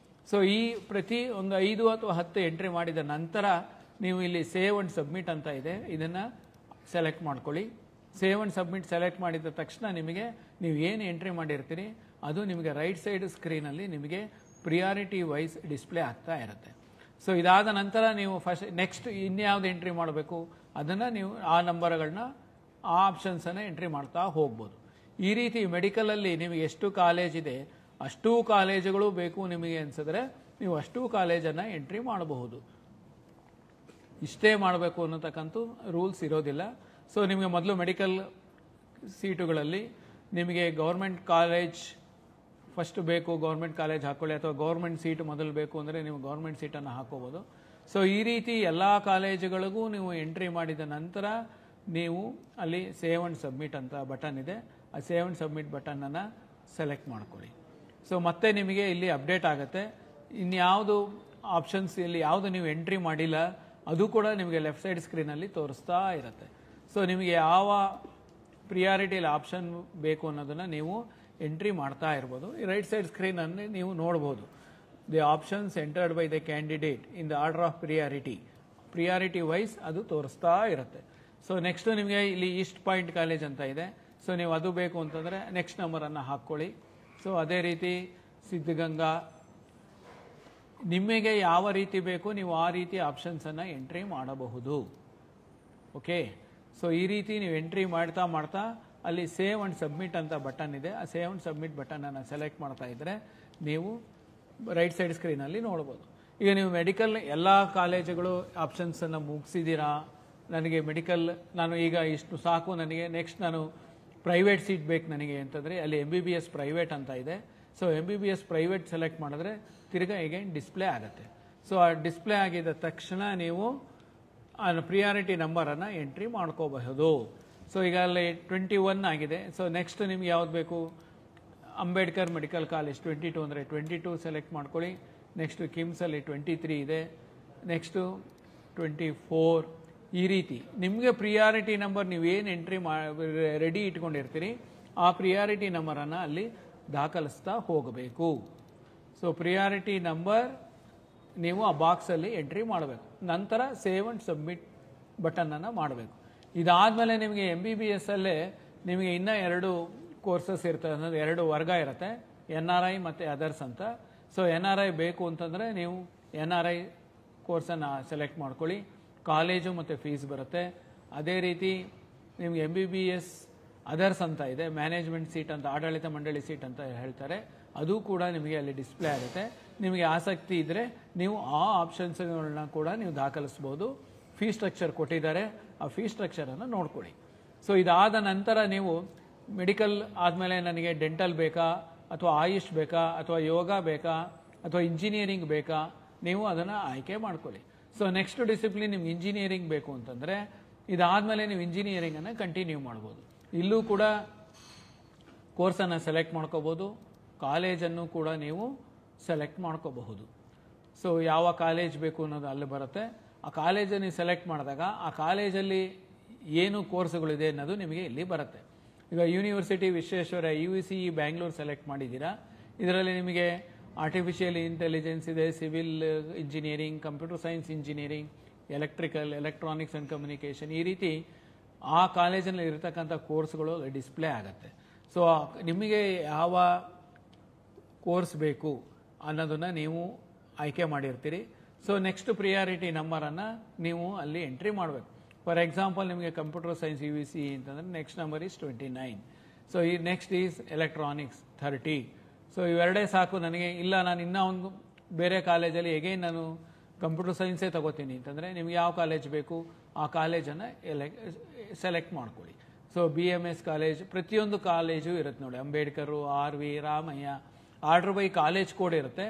ಸೊ ಈ ಪ್ರತಿ ಒಂದು 5 ಅಥವಾ 10 ಎಂಟ್ರಿ ಮಾಡಿದ ನಂತರ ನೀವು ಇಲ್ಲಿ ಸೇವ್ ಅಂಡ್ ಸಬ್ಮಿಟ್ ಅಂತ ಇದೆ, ಇದನ್ನು ಸೆಲೆಕ್ಟ್ ಮಾಡ್ಕೊಳ್ಳಿ. ಸೇವ್ ಅಂಡ್ ಸಬ್ಮಿಟ್ ಸೆಲೆಕ್ಟ್ ಮಾಡಿದ ತಕ್ಷಣ ನಿಮಗೆ ನೀವು ಏನು ಎಂಟ್ರಿ ಮಾಡಿರ್ತೀರಿ ಅದು ನಿಮಗೆ ರೈಟ್ ಸೈಡ್ ಸ್ಕ್ರೀನಲ್ಲಿ ನಿಮಗೆ ಪ್ರಿಯಾರಿಟಿ ವೈಸ್ ಡಿಸ್ಪ್ಲೇ ಆಗ್ತಾ ಇರುತ್ತೆ. ಸೊ ಇದಾದ ನಂತರ ನೀವು ಫಸ್ಟ್ ನೆಕ್ಸ್ಟ್ ಇನ್ಯಾವುದು ಎಂಟ್ರಿ ಮಾಡಬೇಕು ಅದನ್ನು ನೀವು ಆ ನಂಬರ್ಗಳನ್ನ ಆ ಆಪ್ಷನ್ಸನ್ನು ಎಂಟ್ರಿ ಮಾಡ್ತಾ ಹೋಗ್ಬೋದು. ಈ ರೀತಿ ಮೆಡಿಕಲಲ್ಲಿ ನಿಮಗೆ ಎಷ್ಟು ಕಾಲೇಜ್ ಇದೆ ಅಷ್ಟೂ ಕಾಲೇಜುಗಳು ಬೇಕು ನಿಮಗೆ ಅನಿಸಿದ್ರೆ ನೀವು ಅಷ್ಟೂ ಕಾಲೇಜನ್ನು ಎಂಟ್ರಿ ಮಾಡಬಹುದು. ಇಷ್ಟೇ ಮಾಡಬೇಕು ಅನ್ನತಕ್ಕಂಥ ರೂಲ್ಸ್ ಇರೋದಿಲ್ಲ. ಸೊ ನಿಮಗೆ ಮೊದಲು ಮೆಡಿಕಲ್ ಸೀಟುಗಳಲ್ಲಿ ನಿಮಗೆ ಗೌರ್ಮೆಂಟ್ ಕಾಲೇಜ್ ಫಸ್ಟ್ ಬೇಕು, ಗೌರ್ಮೆಂಟ್ ಕಾಲೇಜ್ ಹಾಕ್ಕೊಳ್ಳಿ, ಅಥವಾ ಗೌರ್ಮೆಂಟ್ ಸೀಟ್ ಮೊದಲು ಬೇಕು ಅಂದರೆ ನೀವು ಗೌರ್ಮೆಂಟ್ ಸೀಟನ್ನು ಹಾಕೋಬೋದು. ಸೊ ಈ ರೀತಿ ಎಲ್ಲ ಕಾಲೇಜುಗಳಿಗೂ ನೀವು ಎಂಟ್ರಿ ಮಾಡಿದ ನಂತರ ನೀವು ಅಲ್ಲಿ ಸೇವ್ ಅಂಡ್ ಸಬ್ಮಿಟ್ ಅಂತ ಬಟನ್ ಇದೆ, ಆ ಸೇವ್ ಅಂಡ್ ಸಬ್ಮಿಟ್ ಬಟನನ್ನು ಸೆಲೆಕ್ಟ್ ಮಾಡ್ಕೊಳ್ಳಿ. ಸೊ ಮತ್ತೆ ನಿಮಗೆ ಇಲ್ಲಿ ಅಪ್ಡೇಟ್ ಆಗುತ್ತೆ. ಇನ್ಯಾವುದು ಆಪ್ಷನ್ಸ್ ಇಲ್ಲಿ ಯಾವುದು ನೀವು ಎಂಟ್ರಿ ಮಾಡಿಲ್ಲ ಅದು ಕೂಡ ನಿಮಗೆ ಲೆಫ್ಟ್ ಸೈಡ್ ಸ್ಕ್ರೀನಲ್ಲಿ ತೋರಿಸ್ತಾ ಇರುತ್ತೆ. ಸೊ ನಿಮಗೆ ಯಾವ ಪ್ರಿಯಾರಿಟಿಯಲ್ಲಿ ಆಪ್ಷನ್ ಬೇಕು ಅನ್ನೋದನ್ನು ನೀವು ಎಂಟ್ರಿ ಮಾಡ್ತಾ ಇರ್ಬೋದು. ಈ ರೈಟ್ ಸೈಡ್ ಸ್ಕ್ರೀನಲ್ಲಿ ನೀವು ನೋಡ್ಬೋದು the options entered by the candidate in the order of priority wise ಅದು ತೋರಿಸ್ತಾ ಇರುತ್ತೆ. ಸೊ ನೆಕ್ಸ್ಟ್ ನಿಮಗೆ ಇಲ್ಲಿ ಈಸ್ಟ್ ಪಾಯಿಂಟ್ ಕಾಲೇಜ್ ಅಂತ ಇದೆ. ಸೊ ನೀವು ಅದು ಬೇಕು ಅಂತಂದರೆ ನೆಕ್ಸ್ಟ್ ನಂಬರನ್ನು ಹಾಕ್ಕೊಳ್ಳಿ. ಸೊ ಅದೇ ರೀತಿ ಸಿದ್ಧಗಂಗಾ, ನಿಮಗೆ ಯಾವ ರೀತಿ ಬೇಕು ನೀವು ಆ ರೀತಿ ಆಪ್ಷನ್ಸನ್ನು ಎಂಟ್ರಿ ಮಾಡಬಹುದು. ಓಕೆ, ಸೊ ಈ ರೀತಿ ನೀವು ಎಂಟ್ರಿ ಮಾಡ್ತಾ ಮಾಡ್ತಾ ಅಲ್ಲಿ ಸೇವ್ ಅಂಡ್ ಸಬ್ಮಿಟ್ ಅಂತ ಬಟನ್ ಇದೆ. ಆ ಸೇವ್ ಅಂಡ್ ಸಬ್ಮಿಟ್ ಬಟನನ್ನು ಸೆಲೆಕ್ಟ್ ಮಾಡ್ತಾ ಇದ್ದರೆ ನೀವು ರೈಟ್ ಸೈಡ್ ಸ್ಕ್ರೀನಲ್ಲಿ ನೋಡ್ಬೋದು. ಈಗ ನೀವು ಮೆಡಿಕಲ್ ಎಲ್ಲ ಕಾಲೇಜುಗಳು ಆಪ್ಷನ್ಸನ್ನು ಮುಗಿಸಿದ್ದೀರಾ, ನನಗೆ ಮೆಡಿಕಲ್ ನಾನು ಈಗ ಇಷ್ಟು ಸಾಕು, ನನಗೆ ನೆಕ್ಸ್ಟ್ ನಾನು ಪ್ರೈವೇಟ್ ಸೀಟ್ ಬೇಕು ನನಗೆ ಅಂತಂದರೆ ಅಲ್ಲಿ MBBS ಪ್ರೈವೇಟ್ ಅಂತ ಇದೆ. ಸೊ MBBS ಪ್ರೈವೇಟ್ ಸೆಲೆಕ್ಟ್ ಮಾಡಿದ್ರೆ ತಿರ್ಗಾ ಈಗ ಡಿಸ್ಪ್ಲೇ ಆಗುತ್ತೆ. ಸೊ ಆ ಡಿಸ್ಪ್ಲೇ ಆಗಿದ ತಕ್ಷಣ ನೀವು ಆ ಪ್ರಿಯಾರಿಟಿ ನಂಬರನ್ನು ಎಂಟ್ರಿ ಮಾಡ್ಕೋಬಹುದು. ಸೊ ಈಗ ಅಲ್ಲಿ 21 ಆಗಿದೆ. ಸೊ ನೆಕ್ಸ್ಟ್ ನಿಮ್ಗೆ ಯಾವ್ದು ಬೇಕು, ಅಂಬೇಡ್ಕರ್ ಮೆಡಿಕಲ್ ಕಾಲೇಜ್ 22 ಅಂದರೆ 22 ಸೆಲೆಕ್ಟ್ ಮಾಡ್ಕೊಳ್ಳಿ. ನೆಕ್ಸ್ಟು ಕಿಮ್ಸಲ್ಲಿ 23 ಇದೆ, ನೆಕ್ಸ್ಟು 24. ಈ ರೀತಿ ನಿಮಗೆ ಪ್ರಿಯಾರಿಟಿ ನಂಬರ್ ನೀವೇನು ಎಂಟ್ರಿ ರೆಡಿ ಇಟ್ಕೊಂಡಿರ್ತೀರಿ ಆ ಪ್ರಿಯಾರಿಟಿ ನಂಬರನ್ನು ಅಲ್ಲಿ ದಾಖಲಿಸ್ತಾ ಹೋಗಬೇಕು. ಸೊ ಪ್ರಿಯಾರಿಟಿ ನಂಬರ್ ನೀವು ಆ ಬಾಕ್ಸಲ್ಲಿ ಎಂಟ್ರಿ ಮಾಡಬೇಕು. ನಂತರ ಸೇವ್ ಅಂಡ್ ಸಬ್ಮಿಟ್ ಬಟನನ್ನು ಮಾಡಬೇಕು. ಇದಾದಮೇಲೆ ನಿಮಗೆ MBBS ಅಲ್ಲೇ ನಿಮಗೆ ಇನ್ನೂ 2 ಕೋರ್ಸಸ್ ಇರ್ತದೆ, ಅನ್ನೋದು 2 ವರ್ಗ ಇರುತ್ತೆ, NRI ಮತ್ತು ಅದರ್ಸ್ ಅಂತ. ಸೊ NRI ಬೇಕು ಅಂತಂದರೆ ನೀವು NRI ಕೋರ್ಸನ್ನು ಸೆಲೆಕ್ಟ್ ಮಾಡ್ಕೊಳ್ಳಿ. ಕಾಲೇಜು ಮತ್ತು ಫೀಸ್ ಬರುತ್ತೆ. ಅದೇ ರೀತಿ ನಿಮ್ಗೆ MBBS ಅದರ್ಸ್ ಅಂತ ಇದೆ, ಮ್ಯಾನೇಜ್ಮೆಂಟ್ ಸೀಟ್ ಅಂತ, ಆಡಳಿತ ಮಂಡಳಿ ಸೀಟ್ ಅಂತ ಹೇಳ್ತಾರೆ, ಅದು ಕೂಡ ನಿಮಗೆ ಅಲ್ಲಿ ಡಿಸ್ಪ್ಲೇ ಆಗುತ್ತೆ. ನಿಮಗೆ ಆಸಕ್ತಿ ಇದ್ದರೆ ನೀವು ಆ ಆಪ್ಷನ್ಸ್ಗಳನ್ನ ಕೂಡ ನೀವು ದಾಖಲಿಸ್ಬೋದು. ಫೀ ಸ್ಟ್ರಕ್ಚರ್ ಕೊಟ್ಟಿದ್ದಾರೆ, ಆ ಫೀ ಸ್ಟ್ರಕ್ಚರನ್ನು ನೋಡ್ಕೊಳ್ಳಿ. ಸೊ ಇದಾದ ನಂತರ ನೀವು ಮೆಡಿಕಲ್ ಆದಮೇಲೆ ನನಗೆ ಡೆಂಟಲ್ ಬೇಕಾ ಅಥವಾ ಆಯುಷ್ ಬೇಕಾ ಅಥವಾ ಯೋಗ ಬೇಕಾ ಅಥವಾ ಇಂಜಿನಿಯರಿಂಗ್ ಬೇಕಾ, ನೀವು ಅದನ್ನು ಆಯ್ಕೆ ಮಾಡ್ಕೊಳ್ಳಿ. ಸೊ ನೆಕ್ಸ್ಟ್ ಡಿಸಿಪ್ಲಿನ್ ನಿಮ್ಗೆ ಇಂಜಿನಿಯರಿಂಗ್ ಬೇಕು ಅಂತಂದರೆ ಇದಾದಮೇಲೆ ನೀವು ಇಂಜಿನಿಯರಿಂಗನ್ನು ಕಂಟಿನ್ಯೂ ಮಾಡ್ಬೋದು. ಇಲ್ಲೂ ಕೂಡ ಕೋರ್ಸನ್ನು ಸೆಲೆಕ್ಟ್ ಮಾಡ್ಕೋಬೋದು, ಕಾಲೇಜನ್ನು ಕೂಡ ನೀವು ಸೆಲೆಕ್ಟ್ ಮಾಡ್ಕೋಬಹುದು. ಸೊ ಯಾವ ಕಾಲೇಜ್ ಬೇಕು ಅನ್ನೋದು ಅಲ್ಲಿ ಬರುತ್ತೆ. ಆ ಕಾಲೇಜನ್ನು ಸೆಲೆಕ್ಟ್ ಮಾಡಿದಾಗ ಆ ಕಾಲೇಜಲ್ಲಿ ಏನು ಕೋರ್ಸ್ಗಳಿದೆ ಅನ್ನೋದು ನಿಮಗೆ ಇಲ್ಲಿ ಬರುತ್ತೆ. ಈಗ university Visvesvaraya UVCE Bangalore select ಮಾಡಿದ್ದೀರಾ. ಇದರಲ್ಲಿ ನಿಮಗೆ ಆರ್ಟಿಫಿಷಿಯಲ್ ಇಂಟೆಲಿಜೆನ್ಸ್ ಇದೆ, civil engineering, computer science engineering, electrical, electronics and communication, ಈ ರೀತಿ ಆ ಕಾಲೇಜಲ್ಲಿ ಇರತಕ್ಕಂಥ ಕೋರ್ಸ್ಗಳು ಡಿಸ್ಪ್ಲೇ ಆಗುತ್ತೆ. ಸೊ ನಿಮಗೆ ಯಾವ ಕೋರ್ಸ್ ಬೇಕು ಅನ್ನೋದನ್ನು ನೀವು ಆಯ್ಕೆ ಮಾಡಿರ್ತೀರಿ. ಸೊ ನೆಕ್ಸ್ಟ್ ಪ್ರಿಯಾರಿಟಿ ನಂಬರನ್ನು ನೀವು ಅಲ್ಲಿ ಎಂಟ್ರಿ ಮಾಡಬೇಕು. ಫಾರ್ ಎಕ್ಸಾಂಪಲ್ ನಿಮಗೆ ಕಂಪ್ಯೂಟರ್ ಸೈನ್ಸ್ UVCE ಅಂತಂದರೆ ನೆಕ್ಸ್ಟ್ ನಂಬರ್ ಈಸ್ 29. ಸೊ ಈ ನೆಕ್ಸ್ಟ್ ಈಸ್ ಎಲೆಕ್ಟ್ರಾನಿಕ್ಸ್ 30. ಸೊ ಇವೆರಡೇ ಸಾಕು ನನಗೆ, ಇಲ್ಲ ನಾನು ಇನ್ನೂ ಒಂದು ಬೇರೆ ಕಾಲೇಜಲ್ಲಿ ಎಗೈನ್ ನಾನು ಕಂಪ್ಯೂಟರ್ ಸೈನ್ಸೇ ತಗೋತೀನಿ ಅಂತಂದರೆ ನಿಮ್ಗೆ ಯಾವ ಕಾಲೇಜ್ ಬೇಕು ಆ ಕಾಲೇಜನ್ನು ಸೆಲೆಕ್ಟ್ ಮಾಡ್ಕೊಳ್ಳಿ. ಸೊ BMS ಕಾಲೇಜ್, ಪ್ರತಿಯೊಂದು ಕಾಲೇಜು ಇರುತ್ತೆ ನೋಡಿ, Ambedkar, RV, Ramaiah, order by college code ಇರುತ್ತೆ.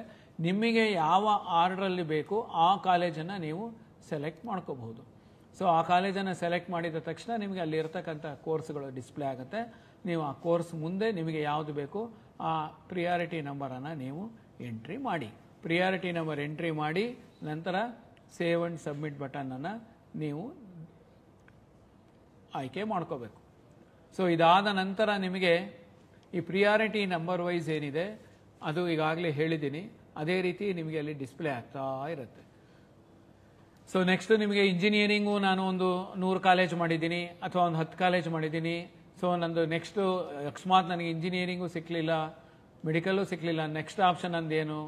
ನಿಮಗೆ ಯಾವ ಆರ್ಡ್ರಲ್ಲಿ ಬೇಕು ಆ ಕಾಲೇಜನ್ನು ನೀವು ಸೆಲೆಕ್ಟ್ ಮಾಡ್ಕೋಬಹುದು. ಸೊ ಆ ಕಾಲೇಜನ್ನು ಸೆಲೆಕ್ಟ್ ಮಾಡಿದ ತಕ್ಷಣ ನಿಮಗೆ ಅಲ್ಲಿ ಇರತಕ್ಕಂಥ ಕೋರ್ಸ್ಗಳು ಡಿಸ್ಪ್ಲೇ ಆಗುತ್ತೆ. ನೀವು ಆ ಕೋರ್ಸ್ ಮುಂದೆ ನಿಮಗೆ ಯಾವುದು ಬೇಕು ಆ ಪ್ರಿಯಾರಿಟಿ ನಂಬರನ್ನು ನೀವು ಎಂಟ್ರಿ ಮಾಡಿ. ಪ್ರಿಯಾರಿಟಿ ನಂಬರ್ ಎಂಟ್ರಿ ಮಾಡಿ ನಂತರ ಸೇವ್ ಅಂಡ್ ಸಬ್ಮಿಟ್ ಬಟನನ್ನು ನೀವು ಆಯ್ಕೆ ಮಾಡ್ಕೋಬೇಕು. ಸೊ ಇದಾದ ನಂತರ ನಿಮಗೆ ಈ ಪ್ರಿಯಾರಿಟಿ ನಂಬರ್ ವೈಸ್ ಏನಿದೆ ಅದು ಈಗಾಗಲೇ ಹೇಳಿದ್ದೀನಿ, ಅದೇ ರೀತಿ ನಿಮಗೆ ಅಲ್ಲಿ ಡಿಸ್ಪ್ಲೇ ಆಗ್ತಾ ಇರುತ್ತೆ. ಸೊ ನೆಕ್ಸ್ಟ್ ನಿಮಗೆ ಇಂಜಿನಿಯರಿಂಗು ನಾನು ಒಂದು 100 ಕಾಲೇಜ್ ಮಾಡಿದ್ದೀನಿ ಅಥವಾ ಒಂದು 10 ಕಾಲೇಜ್ ಮಾಡಿದ್ದೀನಿ. ಸೊ ನಂದು ನೆಕ್ಸ್ಟು ಅಕಸ್ಮಾತ್ ನನಗೆ ಇಂಜಿನಿಯರಿಂಗು ಸಿಕ್ಕಲಿಲ್ಲ, ಮೆಡಿಕಲ್ಲು ಸಿಕ್ಕಲಿಲ್ಲ, ನೆಕ್ಸ್ಟ್ ಆಪ್ಷನ್ ಅಂದೇನು,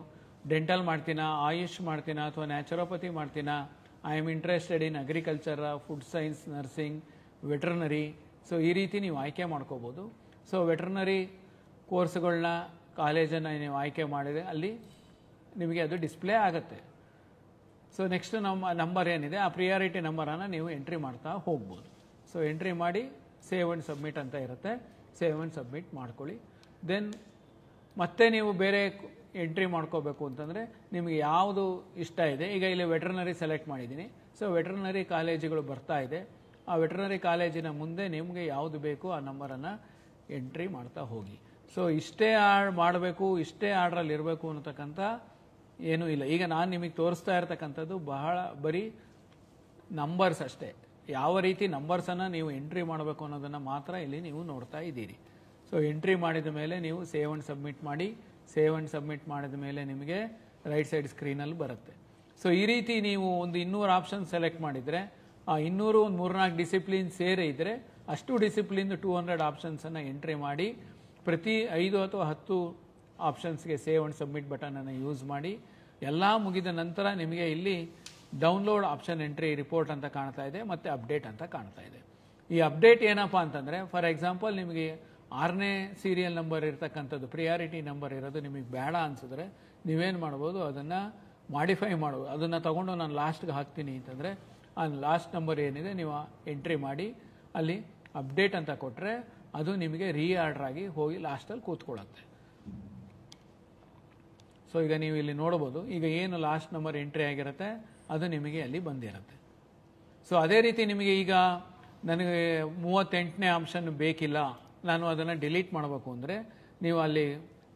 ಡೆಂಟಲ್ ಮಾಡ್ತೀನಾ, ಆಯುಷ್ ಮಾಡ್ತೀನಾ ಅಥವಾ ನ್ಯಾಚುರೋಪತಿ ಮಾಡ್ತೀನಾ, I am interested in agriculture, food science, nursing, veterinary. So ಈ ರೀತಿ ನೀವು ಆಯ್ಕೆ ಮಾಡ್ಕೋಬೋದು. ಸೊ ವೆಟ್ರನರಿ ಕೋರ್ಸ್ಗಳನ್ನ ಕಾಲೇಜನ್ನು ನೀವು ಆಯ್ಕೆ ಮಾಡಿದರೆ ಅಲ್ಲಿ ನಿಮಗೆ ಅದು ಡಿಸ್ಪ್ಲೇ ಆಗುತ್ತೆ. ಸೊ ನೆಕ್ಸ್ಟ್ ನಮ್ಮ ನಂಬರ್ ಏನಿದೆ ಆ ಪ್ರಿಯಾರಿಟಿ ನಂಬರನ್ನು ನೀವು ಎಂಟ್ರಿ ಮಾಡ್ತಾ ಹೋಗ್ಬೋದು. ಸೊ ಎಂಟ್ರಿ ಮಾಡಿ ಸೇವ್ ಅಂಡ್ ಸಬ್ಮಿಟ್ ಅಂತ ಇರುತ್ತೆ, ಸೇವ್ ಅಂಡ್ ಸಬ್ಮಿಟ್ ಮಾಡ್ಕೊಳ್ಳಿ. ದೆನ್ ಮತ್ತೆ ನೀವು ಬೇರೆ ಎಂಟ್ರಿ ಮಾಡ್ಕೋಬೇಕು ಅಂತಂದರೆ ನಿಮಗೆ ಯಾವುದು ಇಷ್ಟ ಇದೆ. ಈಗ ಇಲ್ಲಿ ವೆಟ್ರನರಿ ಸೆಲೆಕ್ಟ್ ಮಾಡಿದ್ದೀನಿ. ಸೊ ವೆಟ್ರನರಿ ಕಾಲೇಜುಗಳು ಬರ್ತಾ ಇದೆ. ಆ ವೆಟ್ರನರಿ ಕಾಲೇಜಿನ ಮುಂದೆ ನಿಮಗೆ ಯಾವುದು ಬೇಕು ಆ ನಂಬರನ್ನು ಎಂಟ್ರಿ ಮಾಡ್ತಾ ಹೋಗಿ. ಸೊ ಇಷ್ಟೇ ಮಾಡಬೇಕು, ಇಷ್ಟೇ ಆರ್ಡ್ರಲ್ಲಿ ಇರಬೇಕು ಅನ್ನತಕ್ಕಂಥ ಏನೂ ಇಲ್ಲ. ಈಗ ನಾನು ನಿಮಗೆ ತೋರಿಸ್ತಾ ಇರ್ತಕ್ಕಂಥದ್ದು ಬರೀ ನಂಬರ್ಸ್ ಅಷ್ಟೇ. ಯಾವ ರೀತಿ ನಂಬರ್ಸನ್ನು ನೀವು ಎಂಟ್ರಿ ಮಾಡಬೇಕು ಅನ್ನೋದನ್ನು ಮಾತ್ರ ಇಲ್ಲಿ ನೀವು ನೋಡ್ತಾ ಇದ್ದೀರಿ. ಸೊ ಎಂಟ್ರಿ ಮಾಡಿದ ಮೇಲೆ ನೀವು ಸೇವ್ ಅಂಡ್ ಸಬ್ಮಿಟ್ ಮಾಡಿ. ಸೇವ್ ಅಂಡ್ ಸಬ್ಮಿಟ್ ಮಾಡಿದ ಮೇಲೆ ನಿಮಗೆ ರೈಟ್ ಸೈಡ್ ಸ್ಕ್ರೀನಲ್ಲಿ ಬರುತ್ತೆ. ಸೊ ಈ ರೀತಿ ನೀವು ಒಂದು 200 ಆಪ್ಷನ್ ಸೆಲೆಕ್ಟ್ ಮಾಡಿದರೆ ಆ 200 ಒಂದು 3-4 ಡಿಸಿಪ್ಲಿನ್ ಸೇರಿ ಇದ್ದರೆ ಅಷ್ಟು ಡಿಸಿಪ್ಲಿನ್ 200 ಆಪ್ಷನ್ಸನ್ನು ಎಂಟ್ರಿ ಮಾಡಿ ಪ್ರತಿ 5 ಅಥವಾ 10 ಆಪ್ಷನ್ಸ್ಗೆ ಸೇವ್ ಅಂಡ್ ಸಬ್ಮಿಟ್ ಬಟನನ್ನು ಯೂಸ್ ಮಾಡಿ. ಎಲ್ಲ ಮುಗಿದ ನಂತರ ನಿಮಗೆ ಇಲ್ಲಿ ಡೌನ್ಲೋಡ್ ಆಪ್ಷನ್ ಎಂಟ್ರಿ ರಿಪೋರ್ಟ್ ಅಂತ ಕಾಣ್ತಾ ಇದೆ ಮತ್ತು ಅಪ್ಡೇಟ್ ಅಂತ ಕಾಣ್ತಾ ಇದೆ. ಈ ಅಪ್ಡೇಟ್ ಏನಪ್ಪ ಅಂತಂದರೆ, ಫಾರ್ ಎಕ್ಸಾಂಪಲ್ ನಿಮಗೆ 6ನೇ ಸೀರಿಯಲ್ ನಂಬರ್ ಇರ್ತಕ್ಕಂಥದ್ದು ಪ್ರಿಯಾರಿಟಿ ನಂಬರ್ ಇರೋದು ನಿಮಗೆ ಬೇಡ ಅನಿಸಿದ್ರೆ ನೀವೇನು ಮಾಡ್ಬೋದು, ಅದನ್ನು ಮಾಡಿಫೈ ಮಾಡ್ಬೋದು. ಅದನ್ನು ತಗೊಂಡು ನಾನು ಲಾಸ್ಟ್ಗೆ ಹಾಕ್ತೀನಿ ಅಂತಂದರೆ ಆ ಲಾಸ್ಟ್ ನಂಬರ್ ಏನಿದೆ ನೀವು ಎಂಟ್ರಿ ಮಾಡಿ ಅಲ್ಲಿ ಅಪ್ಡೇಟ್ ಅಂತ ಕೊಟ್ಟರೆ ಅದು ನಿಮಗೆ ರೀಆರ್ಡರ್ ಆಗಿ ಹೋಗಿ ಲಾಸ್ಟಲ್ಲಿ ಕೂತ್ಕೊಳ್ಳುತ್ತೆ. ಸೊ ಈಗ ನೀವು ಇಲ್ಲಿ ನೋಡ್ಬೋದು, ಈಗ ಏನು ಲಾಸ್ಟ್ ನಂಬರ್ ಎಂಟ್ರಿ ಆಗಿರುತ್ತೆ ಅದು ನಿಮಗೆ ಅಲ್ಲಿ ಬಂದಿರುತ್ತೆ. ಸೊ ಅದೇ ರೀತಿ ನಿಮಗೆ ಈಗ ನನಗೆ 38ನೇ ಆಪ್ಷನ್ ಬೇಕಿಲ್ಲ, ನಾನು ಅದನ್ನು ಡಿಲೀಟ್ ಮಾಡಬೇಕು ಅಂದರೆ ನೀವು ಅಲ್ಲಿ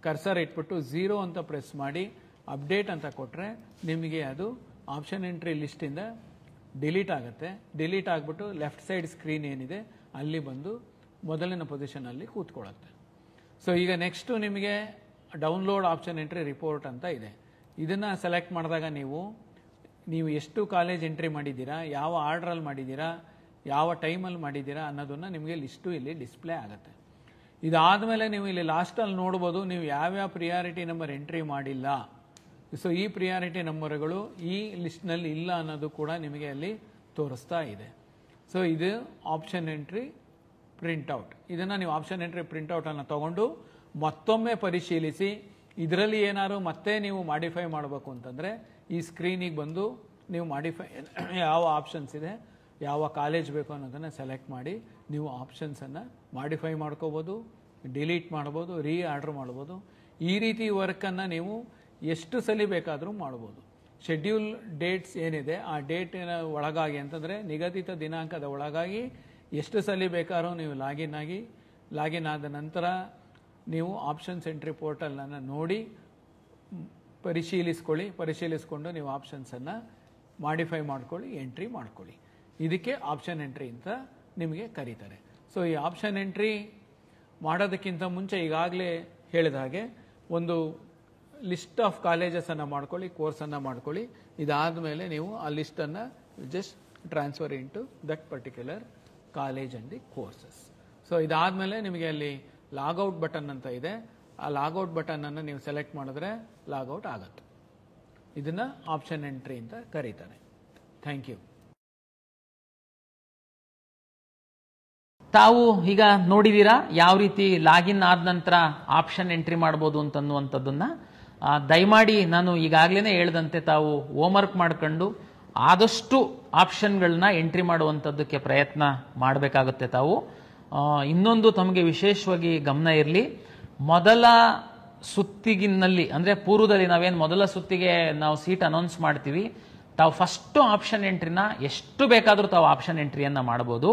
ಕರ್ಸರ್ ಇಟ್ಬಿಟ್ಟು 0 ಅಂತ ಪ್ರೆಸ್ ಮಾಡಿ ಅಪ್ಡೇಟ್ ಅಂತ ಕೊಟ್ಟರೆ ನಿಮಗೆ ಅದು ಆಪ್ಷನ್ ಎಂಟ್ರಿ ಲಿಸ್ಟಿಂದ ಡಿಲೀಟ್ ಆಗುತ್ತೆ. ಡಿಲೀಟ್ ಆಗಿಬಿಟ್ಟು ಲೆಫ್ಟ್ ಸೈಡ್ ಸ್ಕ್ರೀನ್ ಏನಿದೆ ಅಲ್ಲಿ ಬಂದು ಮೊದಲಿನ ಪೊಸಿಷನಲ್ಲಿ ಕೂತ್ಕೊಳ್ಳುತ್ತೆ. ಸೊ ಈಗ ನೆಕ್ಸ್ಟು ನಿಮಗೆ ಡೌನ್ಲೋಡ್ ಆಪ್ಷನ್ ಎಂಟ್ರಿ ರಿಪೋರ್ಟ್ ಅಂತ ಇದೆ. ಇದನ್ನು ಸೆಲೆಕ್ಟ್ ಮಾಡಿದಾಗ ನೀವು ಎಷ್ಟು ಕಾಲೇಜ್ ಎಂಟ್ರಿ ಮಾಡಿದ್ದೀರಾ, ಯಾವ ಆರ್ಡ್ರಲ್ಲಿ ಮಾಡಿದ್ದೀರಾ, ಯಾವ ಟೈಮಲ್ಲಿ ಮಾಡಿದ್ದೀರಾ ಅನ್ನೋದನ್ನು ನಿಮಗೆ ಲಿಸ್ಟು ಇಲ್ಲಿ ಡಿಸ್ಪ್ಲೇ ಆಗುತ್ತೆ. ಇದಾದಮೇಲೆ ನೀವು ಇಲ್ಲಿ ಲಾಸ್ಟಲ್ಲಿ ನೋಡ್ಬೋದು ನೀವು ಯಾವ್ಯಾವ ಪ್ರಿಯಾರಿಟಿ ನಂಬರ್ ಎಂಟ್ರಿ ಮಾಡಿಲ್ಲ. ಸೊ ಈ ಪ್ರಿಯಾರಿಟಿ ನಂಬರ್ಗಳು ಈ ಲಿಸ್ಟ್ನಲ್ಲಿ ಇಲ್ಲ ಅನ್ನೋದು ಕೂಡ ನಿಮಗೆ ಅಲ್ಲಿ ತೋರಿಸ್ತಾ ಇದೆ. ಸೊ ಇದು ಆಪ್ಷನ್ ಎಂಟ್ರಿ ಪ್ರಿಂಟ್ಔಟ್. ಇದನ್ನು ನೀವು ಆಪ್ಷನ್ ಎಂಟ್ರಿ ಪ್ರಿಂಟ್ಔಟನ್ನು ತೊಗೊಂಡು ಮತ್ತೊಮ್ಮೆ ಪರಿಶೀಲಿಸಿ ಇದರಲ್ಲಿ ಏನಾದ್ರು ಮತ್ತೆ ನೀವು ಮಾಡಿಫೈ ಮಾಡಬೇಕು ಅಂತಂದರೆ ಈ ಸ್ಕ್ರೀನಿಗೆ ಬಂದು ನೀವು ಮಾಡಿಫೈ ಯಾವ ಆಪ್ಷನ್ಸ್ ಇದೆ, ಯಾವ ಕಾಲೇಜ್ ಬೇಕು ಅನ್ನೋದನ್ನು ಸೆಲೆಕ್ಟ್ ಮಾಡಿ ನೀವು ಆಪ್ಷನ್ಸನ್ನು ಮಾಡಿಫೈ ಮಾಡ್ಕೋಬೋದು, ಡಿಲೀಟ್ ಮಾಡ್ಬೋದು, ರೀಆರ್ಡರ್ ಮಾಡ್ಬೋದು. ಈ ರೀತಿ ವರ್ಕನ್ನು ನೀವು ಎಷ್ಟು ಸಲ ಬೇಕಾದರೂ ಮಾಡ್ಬೋದು. ಶೆಡ್ಯೂಲ್ ಡೇಟ್ಸ್ ಏನಿದೆ ಆ ಡೇಟಿನ ಒಳಗಾಗಿ ಅಂತಂದರೆ ನಿಗದಿತ ದಿನಾಂಕದ ಒಳಗಾಗಿ ಎಷ್ಟು ಸಲ ಬೇಕಾದ್ರೂ ನೀವು ಲಾಗಿನ್ ಆದ ನಂತರ ನೀವು ಆಪ್ಷನ್ಸ್ ಎಂಟ್ರಿ ಪೋರ್ಟಲನ್ನು ನೋಡಿ ಪರಿಶೀಲಿಸ್ಕೊಂಡು ನೀವು ಆಪ್ಷನ್ಸನ್ನು ಮಾಡಿಫೈ ಮಾಡ್ಕೊಳ್ಳಿ, ಎಂಟ್ರಿ ಮಾಡ್ಕೊಳ್ಳಿ. ಇದಕ್ಕೆ ಆಪ್ಷನ್ ಎಂಟ್ರಿ ಅಂತ ನಿಮಗೆ ಕರೀತಾರೆ. ಸೊ ಈ ಆಪ್ಷನ್ ಎಂಟ್ರಿ ಮಾಡೋದಕ್ಕಿಂತ ಮುಂಚೆ ಈಗಾಗಲೇ ಹೇಳಿದ ಹಾಗೆ ಒಂದು ಲಿಸ್ಟ್ ಆಫ್ ಕಾಲೇಜಸನ್ನು ಮಾಡ್ಕೊಳ್ಳಿ, ಕೋರ್ಸನ್ನು ಮಾಡ್ಕೊಳ್ಳಿ. ಇದಾದ ಮೇಲೆ ನೀವು ಆ ಲಿಸ್ಟನ್ನು just transfer into that particular college and the courses. So ಇದಾದಮೇಲೆ ನಿಮಗೆ ಅಲ್ಲಿ ಲಾಗೌಟ್ ಬಟನ್ ಅಂತ ಇದೆ. ಆ ಲಾಗೌಟ್ ಬಟನನ್ನು ನೀವು ಸೆಲೆಕ್ಟ್ ಮಾಡಿದ್ರೆ ಲಾಗೌಟ್ ಆಗುತ್ತೆ. ಇದನ್ನು ಆಪ್ಷನ್ ಎಂಟ್ರಿ ಅಂತ ಕರೀತಾರೆ. Thank you. ತಾವು ಈಗ ನೋಡಿದೀರಾ ಯಾವ ರೀತಿ ಲಾಗಿನ್ ಆದ ನಂತರ ಆಪ್ಷನ್ ಎಂಟ್ರಿ ಮಾಡ್ಬೋದು ಅಂತನ್ನುವಂಥದ್ದನ್ನ. ದಯಮಾಡಿ ನಾನು ಈಗಾಗಲೇ ಹೇಳ್ದಂತೆ ತಾವು ಹೋಮ್ವರ್ಕ್ ಮಾಡ್ಕೊಂಡು ಆದಷ್ಟು ಆಪ್ಷನ್ಗಳನ್ನ ಎಂಟ್ರಿ ಮಾಡುವಂಥದ್ದಕ್ಕೆ ಪ್ರಯತ್ನ ಮಾಡಬೇಕಾಗುತ್ತೆ. ತಾವು ಇನ್ನೊಂದು ತಮಗೆ ವಿಶೇಷವಾಗಿ ಗಮನ ಇರಲಿ, ಮೊದಲ ಸುತ್ತಿಗಿನಲ್ಲಿ ಅಂದರೆ ಪೂರ್ವದಲ್ಲಿ ನಾವೇನು ಮೊದಲ ಸುತ್ತಿಗೆ ನಾವು ಸೀಟ್ ಅನೌನ್ಸ್ ಮಾಡ್ತೀವಿ, ತಾವು ಫಸ್ಟು ಆಪ್ಷನ್ ಎಂಟ್ರಿನ ಎಷ್ಟು ಬೇಕಾದರೂ ತಾವು ಆಪ್ಷನ್ ಎಂಟ್ರಿಯನ್ನು ಮಾಡ್ಬೋದು.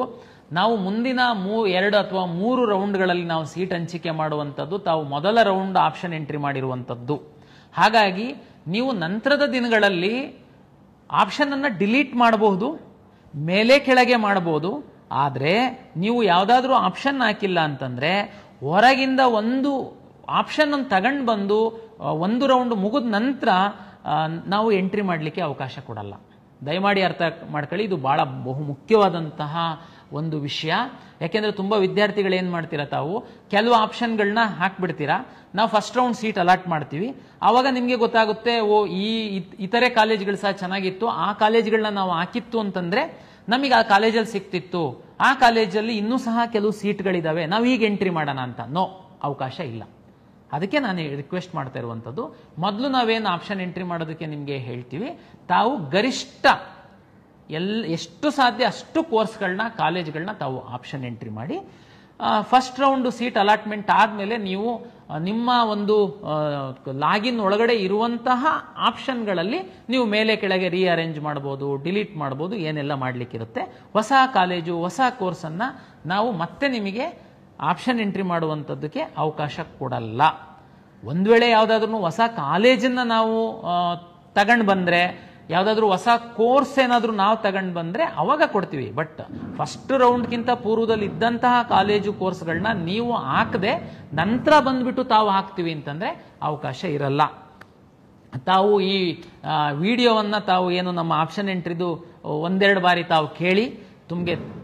ನಾವು ಮುಂದಿನ 2 ಅಥವಾ 3 ರೌಂಡ್ಗಳಲ್ಲಿ ನಾವು ಸೀಟ್ ಹಂಚಿಕೆ ಮಾಡುವಂಥದ್ದು ತಾವು ಮೊದಲ ರೌಂಡ್ ಆಪ್ಷನ್ ಎಂಟ್ರಿ ಮಾಡಿರುವಂಥದ್ದು. ಹಾಗಾಗಿ ನೀವು ನಂತರದ ದಿನಗಳಲ್ಲಿ ಆಪ್ಷನ್ ಅನ್ನು ಡಿಲೀಟ್ ಮಾಡಬಹುದು, ಮೇಲೆ ಕೆಳಗೆ ಮಾಡಬಹುದು. ಆದರೆ ನೀವು ಯಾವುದಾದ್ರೂ ಆಪ್ಷನ್ ಹಾಕಿಲ್ಲ ಅಂತಂದ್ರೆ ಹೊರಗಿಂದ ಒಂದು ಆಪ್ಷನ್ ಅನ್ನು ತಗೊಂಡು ಬಂದು 1 ರೌಂಡ್ ಮುಗಿದ ನಂತರ ನಾವು ಎಂಟ್ರಿ ಮಾಡಲಿಕ್ಕೆ ಅವಕಾಶ ಕೊಡಲ್ಲ. ದಯಮಾಡಿ ಅರ್ಥ ಮಾಡ್ಕೊಳ್ಳಿ, ಇದು ಬಹಳ ಬಹು ಮುಖ್ಯವಾದಂತಹ ಒಂದು ವಿಷಯ. ಯಾಕೆಂದ್ರೆ ತುಂಬಾ ವಿದ್ಯಾರ್ಥಿಗಳು ಏನ್ ಮಾಡ್ತೀರಾ, ತಾವು ಕೆಲವು ಆಪ್ಷನ್ಗಳನ್ನ ಹಾಕ್ಬಿಡ್ತೀರಾ. ನಾವು ಫಸ್ಟ್ ರೌಂಡ್ ಸೀಟ್ ಅಲಾಟ್ ಮಾಡ್ತೀವಿ, ಆವಾಗ ನಿಮ್ಗೆ ಗೊತ್ತಾಗುತ್ತೆ ಓ ಇತರೆ ಕಾಲೇಜ್ಗಳು ಸಹ ಚೆನ್ನಾಗಿತ್ತು, ಆ ಕಾಲೇಜ್ಗಳನ್ನ ನಾವು ಹಾಕಿತ್ತು ಅಂತಂದ್ರೆ ನಮಗೆ ಆ ಕಾಲೇಜಲ್ಲಿ ಸಿಕ್ತಿತ್ತು, ಆ ಕಾಲೇಜಲ್ಲಿ ಇನ್ನೂ ಸಹ ಕೆಲವು ಸೀಟ್ಗಳಿದಾವೆ, ನಾವು ಈಗ ಎಂಟ್ರಿ ಮಾಡೋಣ ಅಂತ. ನೋ, ಅವಕಾಶ ಇಲ್ಲ. ಅದಕ್ಕೆ ನಾನು ರಿಕ್ವೆಸ್ಟ್ ಮಾಡ್ತಾ ಇರುವಂಥದ್ದು, ಮೊದಲು ನಾವೇನು ಆಪ್ಷನ್ ಎಂಟ್ರಿ ಮಾಡೋದಕ್ಕೆ ನಿಮಗೆ ಹೇಳ್ತೀವಿ, ತಾವು ಗರಿಷ್ಠ ಎಷ್ಟು ಸಾಧ್ಯ ಅಷ್ಟು ಕೋರ್ಸ್ಗಳನ್ನ ಕಾಲೇಜ್ಗಳನ್ನ ತಾವು ಆಪ್ಷನ್ ಎಂಟ್ರಿ ಮಾಡಿ. ಫಸ್ಟ್ ರೌಂಡ್ ಸೀಟ್ ಅಲಾಟ್ಮೆಂಟ್ ಆದಮೇಲೆ ನೀವು ನಿಮ್ಮ ಒಂದು ಲಾಗಿನ್ ಒಳಗಡೆ ಇರುವಂತಹ ಆಪ್ಷನ್ಗಳಲ್ಲಿ ನೀವು ಮೇಲೆ ಕೆಳಗೆ ರೀಅರೇಂಜ್ ಮಾಡ್ಬೋದು, ಡಿಲೀಟ್ ಮಾಡ್ಬೋದು, ಏನೆಲ್ಲ ಮಾಡಲಿಕ್ಕಿರುತ್ತೆ. ಹೊಸ ಕಾಲೇಜು ಹೊಸ ಕೋರ್ಸನ್ನು ನಾವು ಮತ್ತೆ ನಿಮಗೆ ಆಪ್ಷನ್ ಎಂಟ್ರಿ ಮಾಡುವಂಥದ್ದಕ್ಕೆ ಅವಕಾಶ ಕೊಡಲ್ಲ. ಒಂದು ವೇಳೆ ಯಾವುದಾದ್ರೂ ಹೊಸ ಕಾಲೇಜನ್ನು ನಾವು ತಗೊಂಡು ಬಂದರೆ ಯಾವುದಾದ್ರೂ ಹೊಸ ಕೋರ್ಸ್ ಏನಾದರೂ ನಾವು ತಗೊಂಡು ಬಂದರೆ ಅವಾಗ ಕೊಡ್ತೀವಿ. ಬಟ್ ಫಸ್ಟ್ ರೌಂಡ್ಗಿಂತ ಪೂರ್ವದಲ್ಲಿ ಇದ್ದಂತಹ ಕಾಲೇಜು ಕೋರ್ಸ್ಗಳನ್ನ ನೀವು ಹಾಕದೆ ನಂತರ ಬಂದ್ಬಿಟ್ಟು ತಾವು ಹಾಕ್ತೀವಿ ಅಂತಂದರೆ ಅವಕಾಶ ಇರಲ್ಲ. ತಾವು ಈ ವಿಡಿಯೋವನ್ನು ತಾವು ಏನು ನಮ್ಮ ಆಪ್ಷನ್ ಎಂಟ್ರಿದು ಒಂದೆರಡು ಬಾರಿ ತಾವು ಕೇಳಿ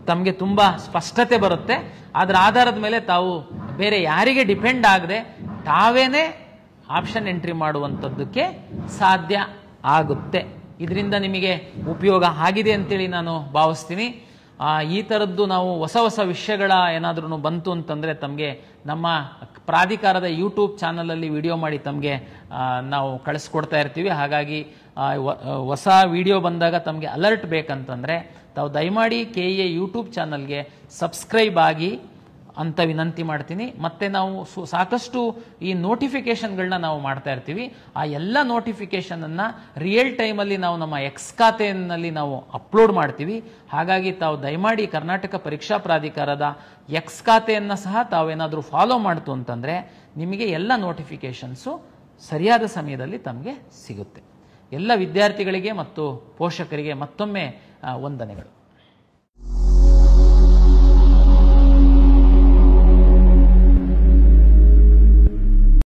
ತಮಗೆ ತುಂಬ ಸ್ಪಷ್ಟತೆ ಬರುತ್ತೆ. ಅದರ ಆಧಾರದ ಮೇಲೆ ತಾವು ಬೇರೆ ಯಾರಿಗೆ ಡಿಪೆಂಡ್ ಆಗದೆ ತಾವೇನೇ ಆಪ್ಷನ್ ಎಂಟ್ರಿ ಮಾಡುವಂಥದ್ದಕ್ಕೆ ಸಾಧ್ಯ ಆಗುತ್ತೆ. ಇದರಿಂದ ನಿಮಗೆ ಉಪಯೋಗ ಆಗಿದೆ ಅಂತೇಳಿ ನಾನು ಭಾವಿಸ್ತೀನಿ. ಈ ಥರದ್ದು ನಾವು ಹೊಸ ಹೊಸ ವಿಷಯಗಳ ಏನಾದ್ರೂ ಬಂತು ಅಂತಂದರೆ ತಮಗೆ ನಮ್ಮ ಪ್ರಾಧಿಕಾರದ ಯೂಟ್ಯೂಬ್ ಚಾನಲಲ್ಲಿ ವಿಡಿಯೋ ಮಾಡಿ ತಮಗೆ ನಾವು ಕಳಿಸ್ಕೊಡ್ತಾ ಇರ್ತೀವಿ. ಹಾಗಾಗಿ ಹೊಸ ವಿಡಿಯೋ ಬಂದಾಗ ತಮಗೆ ಅಲರ್ಟ್ ಬೇಕಂತಂದರೆ ತಾವು ದಯಮಾಡಿ KEA ಯೂಟ್ಯೂಬ್ ಚಾನಲ್ಗೆ ಸಬ್ಸ್ಕ್ರೈಬ್ ಆಗಿ ಅಂತ ವಿನಂತಿ ಮಾಡ್ತೀನಿ. ಮತ್ತೆ ನಾವು ಸಾಕಷ್ಟು ಈ ನೋಟಿಫಿಕೇಶನ್ಗಳನ್ನ ನಾವು ಮಾಡ್ತಾ ಇರ್ತೀವಿ. ಆ ಎಲ್ಲ ನೋಟಿಫಿಕೇಶನನ್ನು ರಿಯಲ್ ಟೈಮಲ್ಲಿ ನಾವು ನಮ್ಮ ಎಕ್ಸ್ ಖಾತೆಯಲ್ಲಿ ನಾವು ಅಪ್ಲೋಡ್ ಮಾಡ್ತೀವಿ. ಹಾಗಾಗಿ ತಾವು ದಯಮಾಡಿ ಕರ್ನಾಟಕ ಪರೀಕ್ಷಾ ಪ್ರಾಧಿಕಾರದ ಎಕ್ಸ್ ಖಾತೆಯನ್ನು ಸಹ ತಾವೇನಾದರೂ ಫಾಲೋ ಮಾಡ್ತು ಅಂತಂದರೆ ನಿಮಗೆ ಎಲ್ಲ ನೋಟಿಫಿಕೇಶನ್ಸು ಸರಿಯಾದ ಸಮಯದಲ್ಲಿ ತಮಗೆ ಸಿಗುತ್ತೆ. ಎಲ್ಲ ವಿದ್ಯಾರ್ಥಿಗಳಿಗೆ ಮತ್ತು ಪೋಷಕರಿಗೆ ಮತ್ತೊಮ್ಮೆ ವಂದನೆಗಳು.